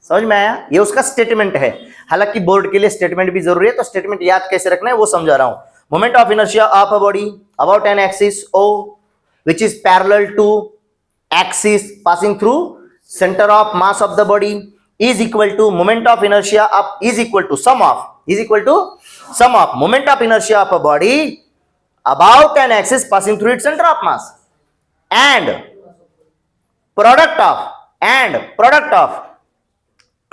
समझ में आया? ये उसका स्टेटमेंट है। हालांकि बोर्ड के लिए स्टेटमेंट भी जरूरी है, तो स्टेटमेंट याद कैसे रखना है वो समझा रहा हूं। Moment of inertia of a body about an axis O which is parallel to axis passing through centre of mass of the body is equal to moment of inertia of is equal to sum of moment of inertia of a body about an axis passing through it centre of mass and product of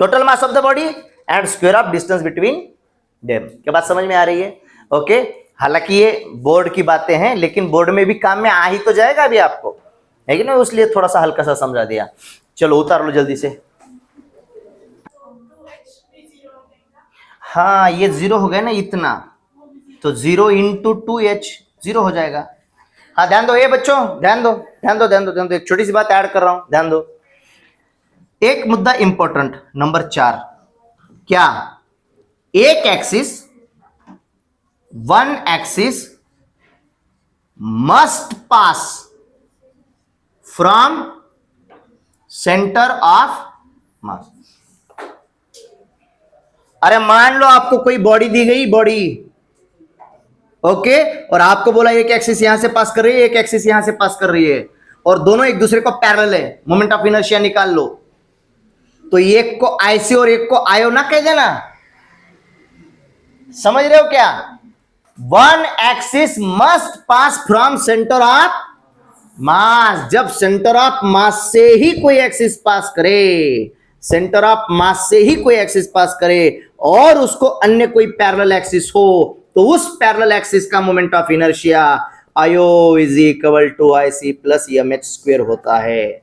total mass of the body and square of distance between them. क्या बात समझ में आ रही है? ओके। हालांकि ये बोर्ड की बातें हैं, लेकिन बोर्ड में भी काम में आ ही तो जाएगा अभी आपको, है कि नहीं? इसलिए थोड़ा सा हल्का सा समझा दिया। चलो उतार लो जल्दी से। हाँ, ये जीरो हो गया ना इतना, तो 0 इंटू 2h 0 हो जाएगा। हाँ ध्यान दो ये बच्चों, ध्यान दो, एक छोटी सी बात ऐड कर रहा हूं, ध्यान दो। एक मुद्दा इंपॉर्टेंट नंबर 4, क्या एक axis one axis must pass from centre of मास। अरे मान लो आपको कोई बॉडी दी गई, बॉडी ओके, और आपको बोला एक एक्सिस यहां से पास कर रही है, एक एक्सिस यहां से पास कर रही है, और दोनों एक दूसरे को पैरेलल है, मोमेंट ऑफ इनर्शिया निकाल लो। तो एक को आईसी और एक को आयो ना कह देना। समझ रहे हो क्या? One axis must pass from centre of मास। जब सेंटर ऑफ मास से ही कोई एक्सिस पास करे, सेंटर ऑफ मास से ही कोई एक्सिस पास करे और उसको अन्य कोई पैरेलल एक्सिस हो, तो उस पैरेलल एक्सिस का moment of inertia I O is equal to IC plus M H square होता है।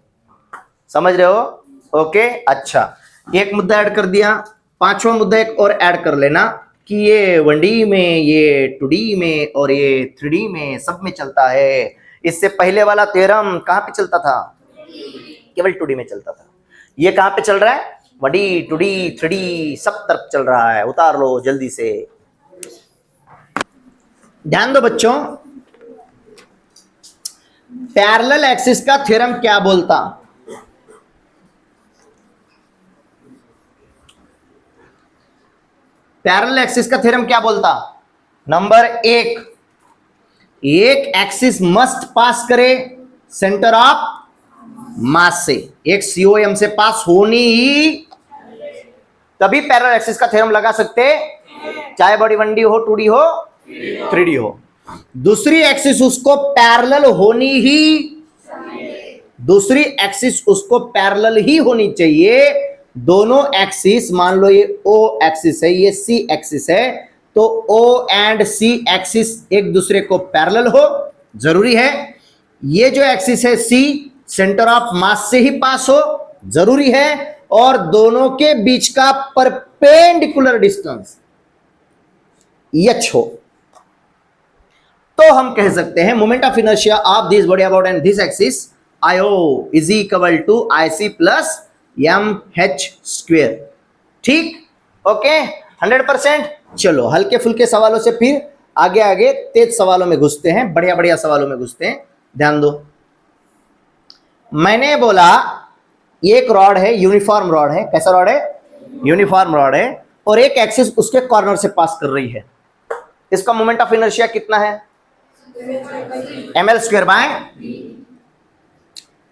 समझ रहे हो? ओके। अच्छा, एक मुद्दा ऐड कर दिया। पांचवा मुद्दा एक और ऐड कर लेना कि ये 1D में, ये 2D में और ये 3D में सब में चलता है। इससे पहले वाला थ्योरम कहां पे चलता था? केवल 2D में चलता था। ये कहां पे चल रहा है? 1D 2D 3D सब तरफ चल रहा है। उतार लो जल्दी से। ध्यान दो बच्चों, पैरेलल एक्सिस का थ्योरम क्या बोलता? पैरेलल एक्सिस का थ्योरम क्या बोलता? नंबर 1, एक एक्सिस मस्ट पास करे सेंटर ऑफ मास से, एक COM से पास होनी ही, तभी पैरेलल एक्सिस का थ्योरम लगा सकते, चाहे बॉडी 1D हो, 2D हो, 3D हो। दूसरी एक्सिस उसको पैरेलल होनी ही, दूसरी एक्सिस उसको पैरेलल ही होनी चाहिए। दोनों एक्सिस, मान लो ये O एक्सिस है, ये C एक्सिस है, तो O एंड C एक्सिस एक दूसरे को पैरेलल हो, जरूरी है। ये जो एक्सिस है C, सेंटर ऑफ मास से ही पास हो, जरूरी है। और दोनों के बीच का परपेंडिकुलर डिस्टेंस h हो, तो हम कह सकते हैं moment of inertia of this body about and this axis IO is equal to IC plus MH square. ठीक, ओके, 100%। चलो हल्के फुल्के सवालों से फिर आगे आगे तेज सवालों में घुसते हैं, बढ़िया बढ़िया सवालों में घुसते हैं। ध्यान दो, मैंने बोला ये एक रॉड है, यूनिफॉर्म रॉड है। कैसा रॉड है? यूनिफॉर्म रॉड है, और एक एक्सिस उसके कॉर्नर से पास कर रही है। इसका मोमेंट ऑफ इनर्शिया कितना है? ml स्क्वायर बाय,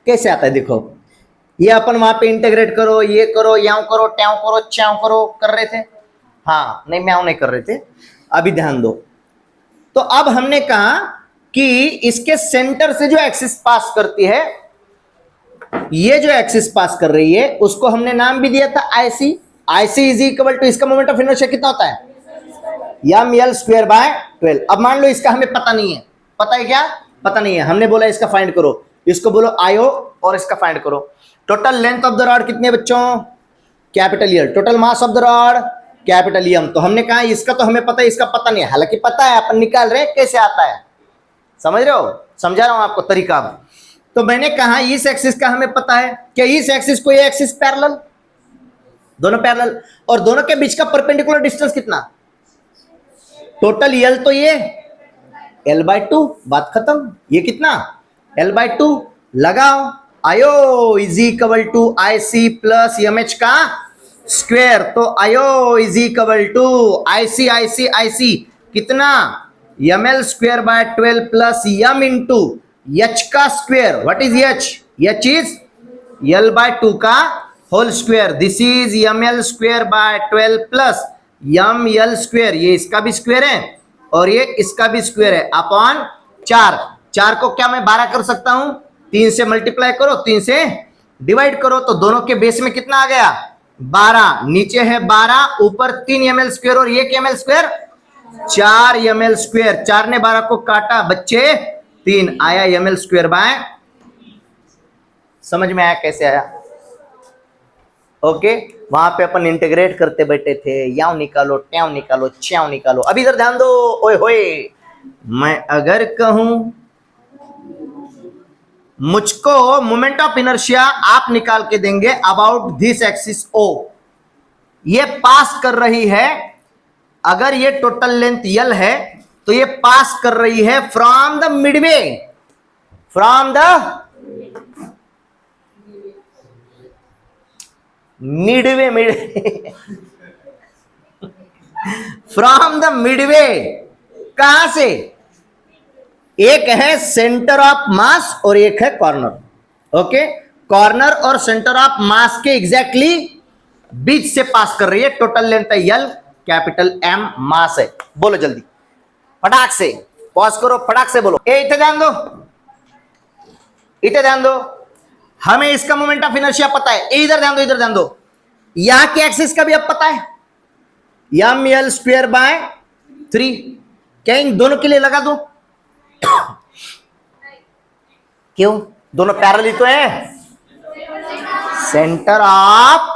कैसे आता है देखो, ये अपन वहां पे इंटीग्रेट करो, ये करो, याव करो, ट्याव करो, च्याव करो कर रहे थे। हाँ, नहीं म्याव नहीं कर रहे थे। अभी ध्यान दो, तो अब हमने कहा कि इसके सेंटर से जो एक्सिस पास करती है, ये जो एक्सिस पास कर रही है, उसको हमने नाम भी दिया था IC। IC is equal to, इसका मोमेंट ऑफ इनर्शिया कितना होता है? ml square by 12। अब मान लो इसका हमें पता नहीं है, पता है क्या? पता नहीं है। हमने बोला इसका फाइंड करो, इसको बोलो IO और इसका फाइंड करो। Total length of the rod कितनी है बच्चों? Capital L। Total mass of the rod capital M। तो हमने कहा इसका तो हमें पता है, इसका पता नहीं है। हालांकि पता है, अपन निकाल रहे हैं कैसे आता है, समझ रहे हो? समझा रहा हूं आपको तरीका। तो मैंने कहा इस एक्सिस का हमें पता है कि इस एक्सिस को ये एक्सिस पैरेलल, दोनों पैरेलल, और दोनों के बीच का परपेंडिकुलर डिस्टेंस कितना? टोटल L तो ये L/2, बात खत्म। ये कितना? L/2। लगाओ, IO is equal to IC plus MH का स्क्वायर। तो IO is equal to IC कितना? ml square by 12 plus m into h का square. What is h? h is L/2 का whole square. This is ml square by 12 plus ml square. ये इसका भी स्क्वायर है और ये इसका भी स्क्वायर है, अपॉन 4। 4 को क्या मैं 12 कर सकता हूं? 3 से मल्टीप्लाई करो, 3 से डिवाइड करो, तो दोनों के बेस में कितना आ गया? 12। नीचे है 12, ऊपर 3 ml स्क्वायर, और ये ml स्क्वायर 4 ml स्क्वायर। 4 ने 12 को काटा, बच्चे 3 आया ml स्क्वायर बाय। समझ में आया कैसे आया? ओके, वहां पे अपन इंटीग्रेट करते बैठे थे, याव निकालो, ट्याव निकालो, च्याव निकालो। अब इधर ध्यान दो, ओए होए, मैं अगर कहूं मुझको मोमेंट ऑफ इनर्शिया आप निकाल के देंगे अबाउट दिस एक्सिस O, ये पास कर रही है, अगर ये टोटल लेंथ L है तो ये पास कर रही है from the Midway, from the Midway from the Midway. कहां से? एक है सेंटर ऑफ मास और एक है कॉर्नर। ओके, कॉर्नर और सेंटर ऑफ मास के एग्जैक्टली बीच से पास कर रही है। टोटल लेंथ है L, कैपिटल M, मास है। बोलो जल्दी, फटाक से, पॉज करो, फटाक से बोलो। ए इधर ध्यान दो, इधर ध्यान दो, हमें इसका मोमेंट ऑफ इनर्शिया पता है। इधर ध्यान दो, इधर ध्यान दो, यहां के एक्सिस का भी अब पता है, ml स्क्वायर बाय 3। क्या इन दोनों के लिए लगा दो? क्यों? दोनों पैरेलल ही तो है। सेंटर ऑफ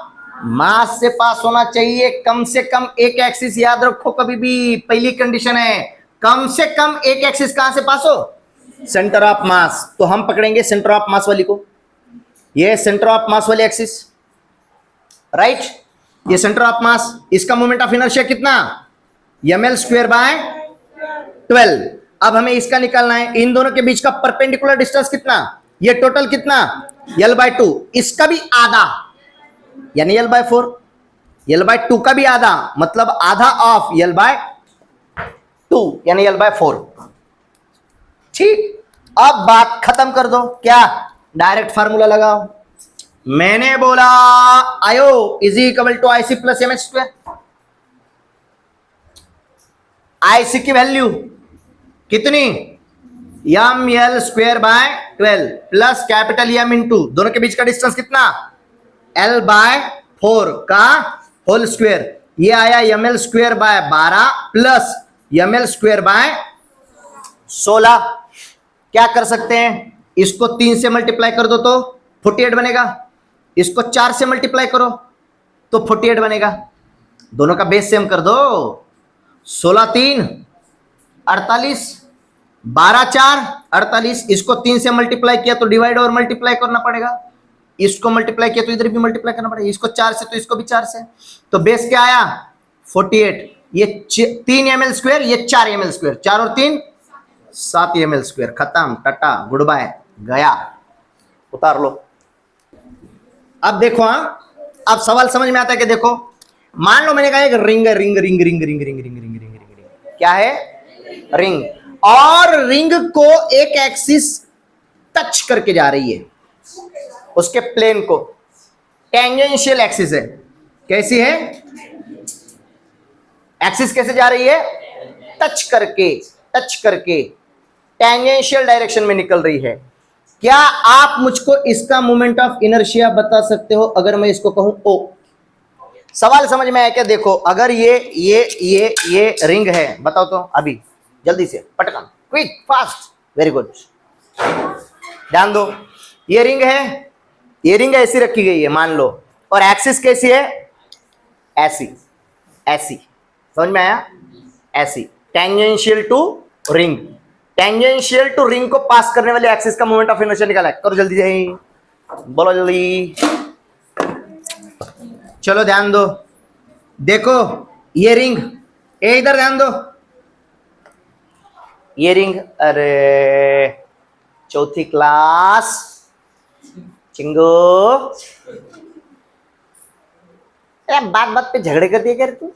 मास से पास होना चाहिए, कम से कम एक एक्सिस। याद रखो कभी भी, पहली कंडीशन है कम से कम एक एक्सिस कहां से पास हो? सेंटर ऑफ मास। तो हम पकड़ेंगे सेंटर ऑफ मास वाली को, ये सेंटर ऑफ मास वाली एक्सिस, राइट? ये सेंटर ऑफ मास, इसका मोमेंट ऑफ इनर्शिया कितना? ml square by 12। अब हमें इसका निकालना है, इन दोनों के बीच का परपेंडिकुलर डिस्टेंस कितना? ये टोटल कितना? L/2। इसका भी आधा, यानी L/4। L/2 का भी आधा, मतलब आधा ऑफ L/2, यानी L/4। ठीक, अब बात खत्म कर दो। क्या? डायरेक्ट फार्मूला लगाओ। मैंने बोला I O is equal to I C plus M H square. I C की वैल्यू कितनी? M L square by 12 plus capital M into दोनों के बीच का डिस्टेंस कितना? एल बाय 4 का होल स्क्वायर। ये आया M L square by 12 plus M L square by 16। क्या कर सकते हैं? इसको 3 से मल्टीप्लाई कर दो तो 48 बनेगा। इसको 4 से मल्टीप्लाई करो तो 48 बनेगा। दोनों का बेस सेम कर दो। 16 3 48, 12 4 48। इसको 3 से मल्टीप्लाई किया तो डिवाइड और मल्टीप्लाई करना पड़ेगा। इसको मल्टीप्लाई किया तो इधर भी मल्टीप्लाई करना पड़ेगा। इसको 4 से तो इसको भी 4 से। तो बेस क्या आया? 48। ये 3 एम एल स्क्वायर, ये 4 एम एल स्क्वायर। 4 और 3 7 एम एल स्क्वायर। खत्म, टाटा गुड बाय, गया। उतार लो। अब देखो, अब सवाल समझ में आता है कि देखो, मान लो मैंने कहा एक रिंग है, ring ring ring ring ring ring ring ring ring, क्या है? रिंग। और रिंग को एक एक्सिस टच करके जा रही है, उसके प्लेन को। टेंजेंशियल एक्सिस है। कैसी है? एक्सिस कैसे जा रही है? टच करके, टच करके टेंजेंशियल डायरेक्शन में निकल रही है। क्या आप मुझको इसका मोमेंट ऑफ इनर्शिया बता सकते हो अगर मैं इसको कहूं ओ? सवाल समझ में आया क्या? देखो, अगर ये रिंग है, बताओ तो अभी जल्दी से, पटकन, क्विक, फास्ट, वेरी गुड। ध्यान दो, ये रिंग है, ये रिंग ऐसी रखी गई है मान लो, और एक्सिस कैसी है? ऐसी, ऐसी। समझ में आया? ऐसी, tangential to ring. Tangential to ring को पास करने वाले एक्सिस का मोमेंट ऑफ इनर्शिया निकाला है। करो जल्दी से, बोलो जल्दी। चलो ध्यान दो, देखो ये रिंग, ए इधर ध्यान दो, ये रिंग, अरे चौथी क्लास चिंगो, बात बात पे झगड़े कर दिए क्या तू?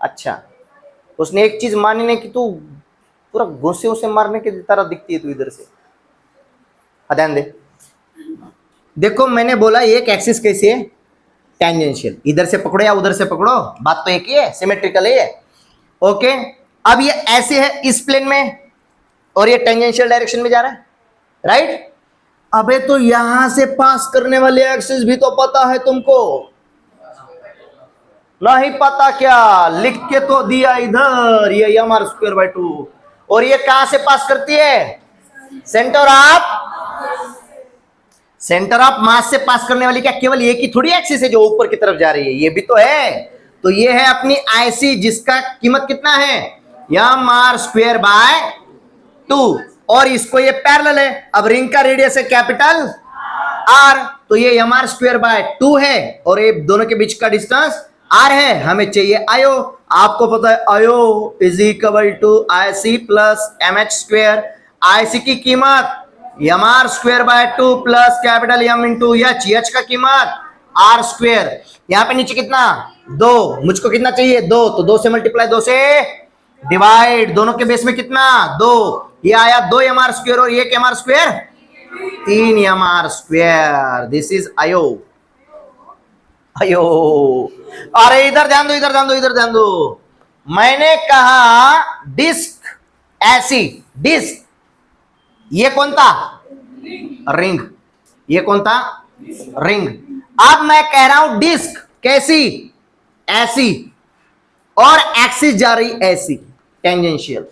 अच्छा, उसने एक चीज मानी नहीं कि तू पूरा घुसे से मारने की तरह दिखती है तू इधर से। ध्यान दे, देखो मैंने बोला एक एक्सिस कैसी है? टेंजेंशियल। इधर से पकड़ो या उधर से पकड़ो, बात तो एक ही है, सिमेट्रिकल है ये। ओके, अब ये ऐसे है इस प्लेन में और ये टेंजेंशियल डायरेक्शन में जा रहा है, राइट? अबे तो यहां से पास करने वाले एक्सिस भी तो पता है तुमको, नहीं पता क्या? लिख के तो दिया इधर, ये एम आर स्क्वायर बाय 2। और ये कहां से पास करती है? सेंटर ऑफ मास से पास करने वाली क्या केवल एक ही थोड़ी एक्सिस है जो ऊपर की तरफ जा रही है? ये भी तो है। तो ये है अपनी आईसी, जिसका कीमत कितना है? M R square by 2। और इसको ये पैरेलल है। अब रिंग का रेडियस है कैपिटल आर, तो ये एम आर स्क्वायर बाय 2 है और ये दोनों के बीच का डिस्टेंस आर है। हमें चाहिए आयो। आपको पता है I O is equal to I C plus M H square. I C की कीमत M R square by 2 plus capital M into H. H का कीमत आर स्क्वायर। यहां पे नीचे कितना? 2। मुझको कितना चाहिए? 2। तो 2 से मल्टीप्लाई, 2 से डिवाइड। दोनों के बेस में कितना? 2। ये आया 2 एम आर स्क्वायर और 1 M R square 3 M R square. This is I O. I O, अरे इधर ध्यान दो, इधर ध्यान दो, इधर ध्यान दो। मैंने कहा डिस्क ऐसी, डिस्क, ये कौन था? रिंग। ये कौन था? रिंग। अब मैं कह रहा हूं डिस्क कैसी? ऐसी, और एक्सिस जा रही ऐसी, टेंजेंशियल।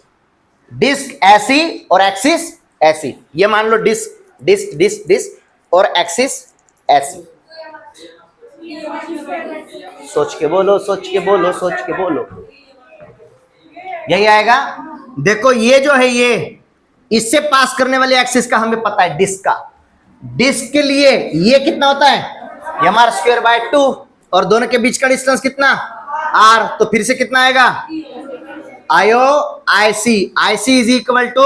डिस्क ऐसी और एक्सिस ऐसी। ये मान लो डिस्क डिस्क डिस्क डिस्क और एक्सिस ऐसी। सोच के बोलो, सोच के बोलो, सोच के बोलो, यही आएगा। देखो ये जो है, ये इससे पास करने वाले एक्सिस का हमें पता है, डिस्क का। डिस्क के लिए ये कितना होता है? एम आर स्क्वायर बाय 2 और दोनों के बीच का डिस्टेंस कितना? आर। तो फिर से कितना आएगा? I O I C. I C is equal to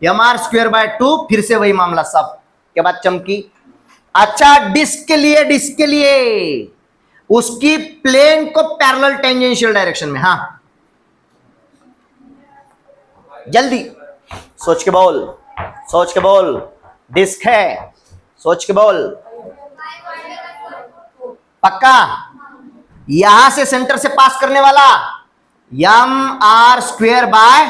M R square by 2। फिर से वही मामला, सब के बाद चमकी। अच्छा, डिस्क के लिए, डिस्क के लिए उसकी प्लेन को पैरेलल टेंजेंशियल डायरेक्शन में, हाँ जल्दी सोच के बोल, सोच के बोल। डिस्क है, सोच के बोल। पक्का? यहां से सेंटर से पास करने वाला mr² बाय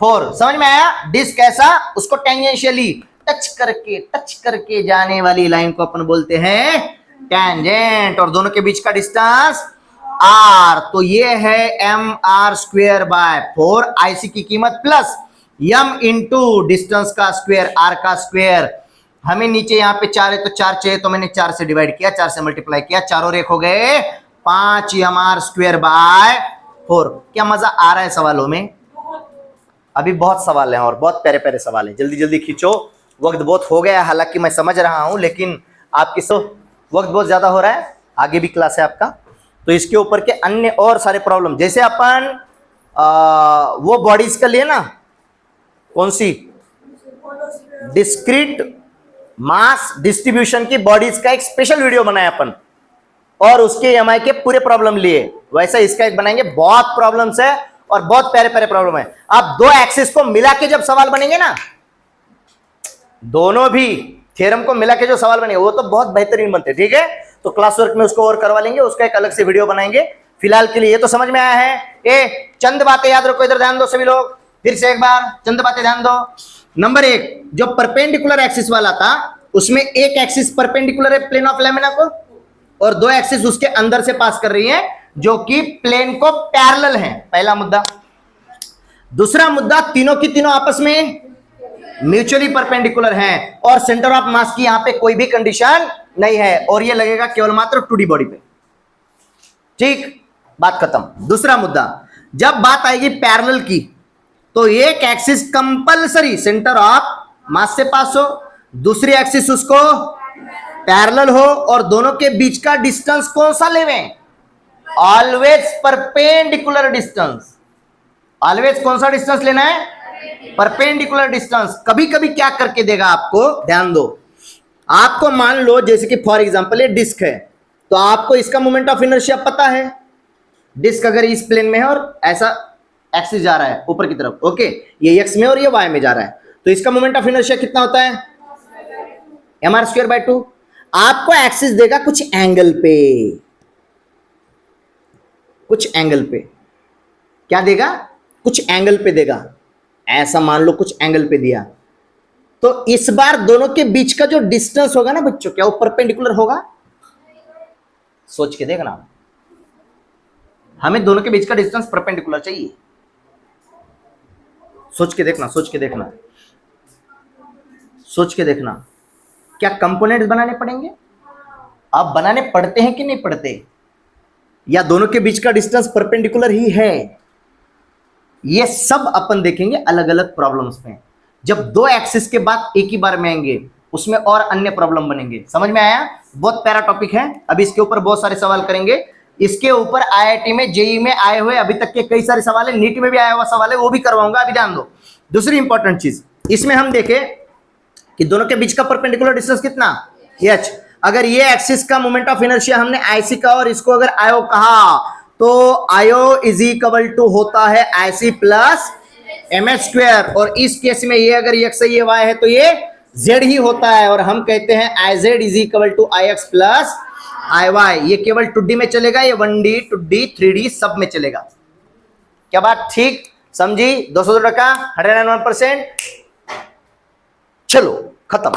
4, समझ में आया? डिस्क ऐसा, उसको टेंजेंशियली टच करके जाने वाली लाइन को अपन बोलते हैं टेंजेंट, और दोनों के बीच का डिस्टेंस r। तो ये है mr² बाय 4, आईसी की कीमत प्लस m इंटू डिस्टेंस का स्क्वायर, r का स्क्वायर। हमें नीचे यहाँ पे 4 है तो 4 चाहिए, तो मैंने 4 से डिवाइड किया, 4 से मल्टीप्लाई किया, 4 और 1 हो गए 5 mr² बाय 4। क्या मजा आ रहा है सवालों में? अभी बहुत सवाल हैं और बहुत प्यारे प्यारे सवाल हैं, जल्दी जल्दी खींचो, वक्त बहुत हो गया। हालांकि मैं समझ रहा हूं, लेकिन आपकी वक्त बहुत ज्यादा हो रहा है, आगे भी क्लास है आपका। तो इसके ऊपर के अन्य और सारे प्रॉब्लम, जैसे अपन वो बॉडीज का लिए ना, कौन सी? डिस्क्रीट मास डिस्ट्रीब्यूशन की बॉडीज का एक स्पेशल वीडियो बनाया अपन, और उसके एमआई के पूरे प्रॉब्लम लिए। वैसा इसका एक बनाएंगे, बहुत प्रॉब्लम्स है और बहुत प्यारे प्यारे प्रॉब्लम है। अब दो एक्सिस को मिला के जब सवाल बनेंगे ना, दोनों भी थ्योरम को मिला के जो सवाल बनेंगे वो तो बहुत बेहतरीन बनते हैं। ठीक है, तो क्लास वर्क में उसको और करवा लेंगे, उसका एक अलग से वीडियो बनाएंगे। फिलहाल के लिए ये तो समझ में आया है। चंद बातें याद रखो, इधर ध्यान दो सभी लोग, फिर से एक बार चंद बातें ध्यान दो। नंबर 1, जो परपेंडिकुलर एक्सिस वाला था उसमें एक एक्सिस परपेंडिकुलर है प्लेन ऑफ लैमिना को, और दो एक्सिस उसके अंदर से पास कर रही है जो कि प्लेन को पैरेलल है, पहला मुद्दा। दूसरा मुद्दा, तीनों की तीनों आपस में म्यूचुअली परपेंडिकुलर हैं, और सेंटर ऑफ मास की यहां पे कोई भी कंडीशन नहीं है, और ये लगेगा केवल मात्र 2D बॉडी पे। ठीक, बात खत्म। दूसरा मुद्दा, जब बात आएगी पैरेलल की, तो एक एक्सिस कंपलसरी सेंटर ऑफ मास से पास हो, दूसरी एक्सिस उसको पैरेलल हो, और दोनों के बीच का डिस्टेंस कौन सा लेवें? Always perpendicular distance. ऑलवेज कौन सा डिस्टेंस लेना है? Perpendicular distance. कभी कभी क्या करके देगा आपको, ध्यान दो। आपको मान लो जैसे कि फॉर एग्जांपल ये डिस्क है, तो आपको इसका मोमेंट ऑफ इनर्शिया पता है। डिस्क अगर इस प्लेन में है और ऐसा एक्सिस जा रहा है ऊपर की तरफ, ओके, ये एक्स में और ये वाई में जा रहा है, तो इसका मोमेंट ऑफ इनर्शिया कितना होता है? mr² bye 2। आपको एक्सिस देगा कुछ एंगल पे, कुछ एंगल पे। क्या देगा? कुछ एंगल पे देगा। ऐसा मान लो कुछ एंगल पे दिया, तो इस बार दोनों के बीच का जो डिस्टेंस होगा ना बच्चों, क्या वो परपेंडिकुलर होगा? सोच के देखना, हमें दोनों के बीच का डिस्टेंस परपेंडिकुलर चाहिए। सोच के देखना, सोच के देखना, सोच के देखना। क्या कंपोनेंट्स बनाने पड़ेंगे? आप बनाने पड़ते हैं कि नहीं पड़ते? या दोनों के बीच का डिस्टेंस परपेंडिकुलर ही है? ये सब अपन देखेंगे अलग अलग प्रॉब्लम्स में। जब दो एक्सिस के बाद एक ही बार में आएंगे, उसमें और अन्य प्रॉब्लम बनेंगे। समझ में आया? बहुत प्यारा टॉपिक है। अभी इसके ऊपर बहुत सारे सवाल करेंगे। इसके ऊपर आईआईटी में, जेईई में आए हुए अभी तक के कई सारे सवाल है, नीट में भी आया हुआ सवाल है, वो भी करवाऊंगा। अभी ध्यान दो, दूसरी इंपॉर्टेंट चीज इसमें हम देखें कि दोनों के बीच का परपेंडिकुलर डिस्टेंस कितना? h। अगर ये एक्सिस का मोमेंट ऑफ इनर्शिया हमने IC का और इसको अगर आयो कहा, तो आयो इज इक्वल टू होता है IC प्लस mh², और इस केस में ये अगर x है, ये y है, तो ये z ही होता है, और हम कहते हैं IZ is equal to IX plus IY। ये केवल 2D में चलेगा, ये 1D 2D 3D सब में चलेगा। क्या बात ठीक समझी? 200 टका 101%। चलो खत्म।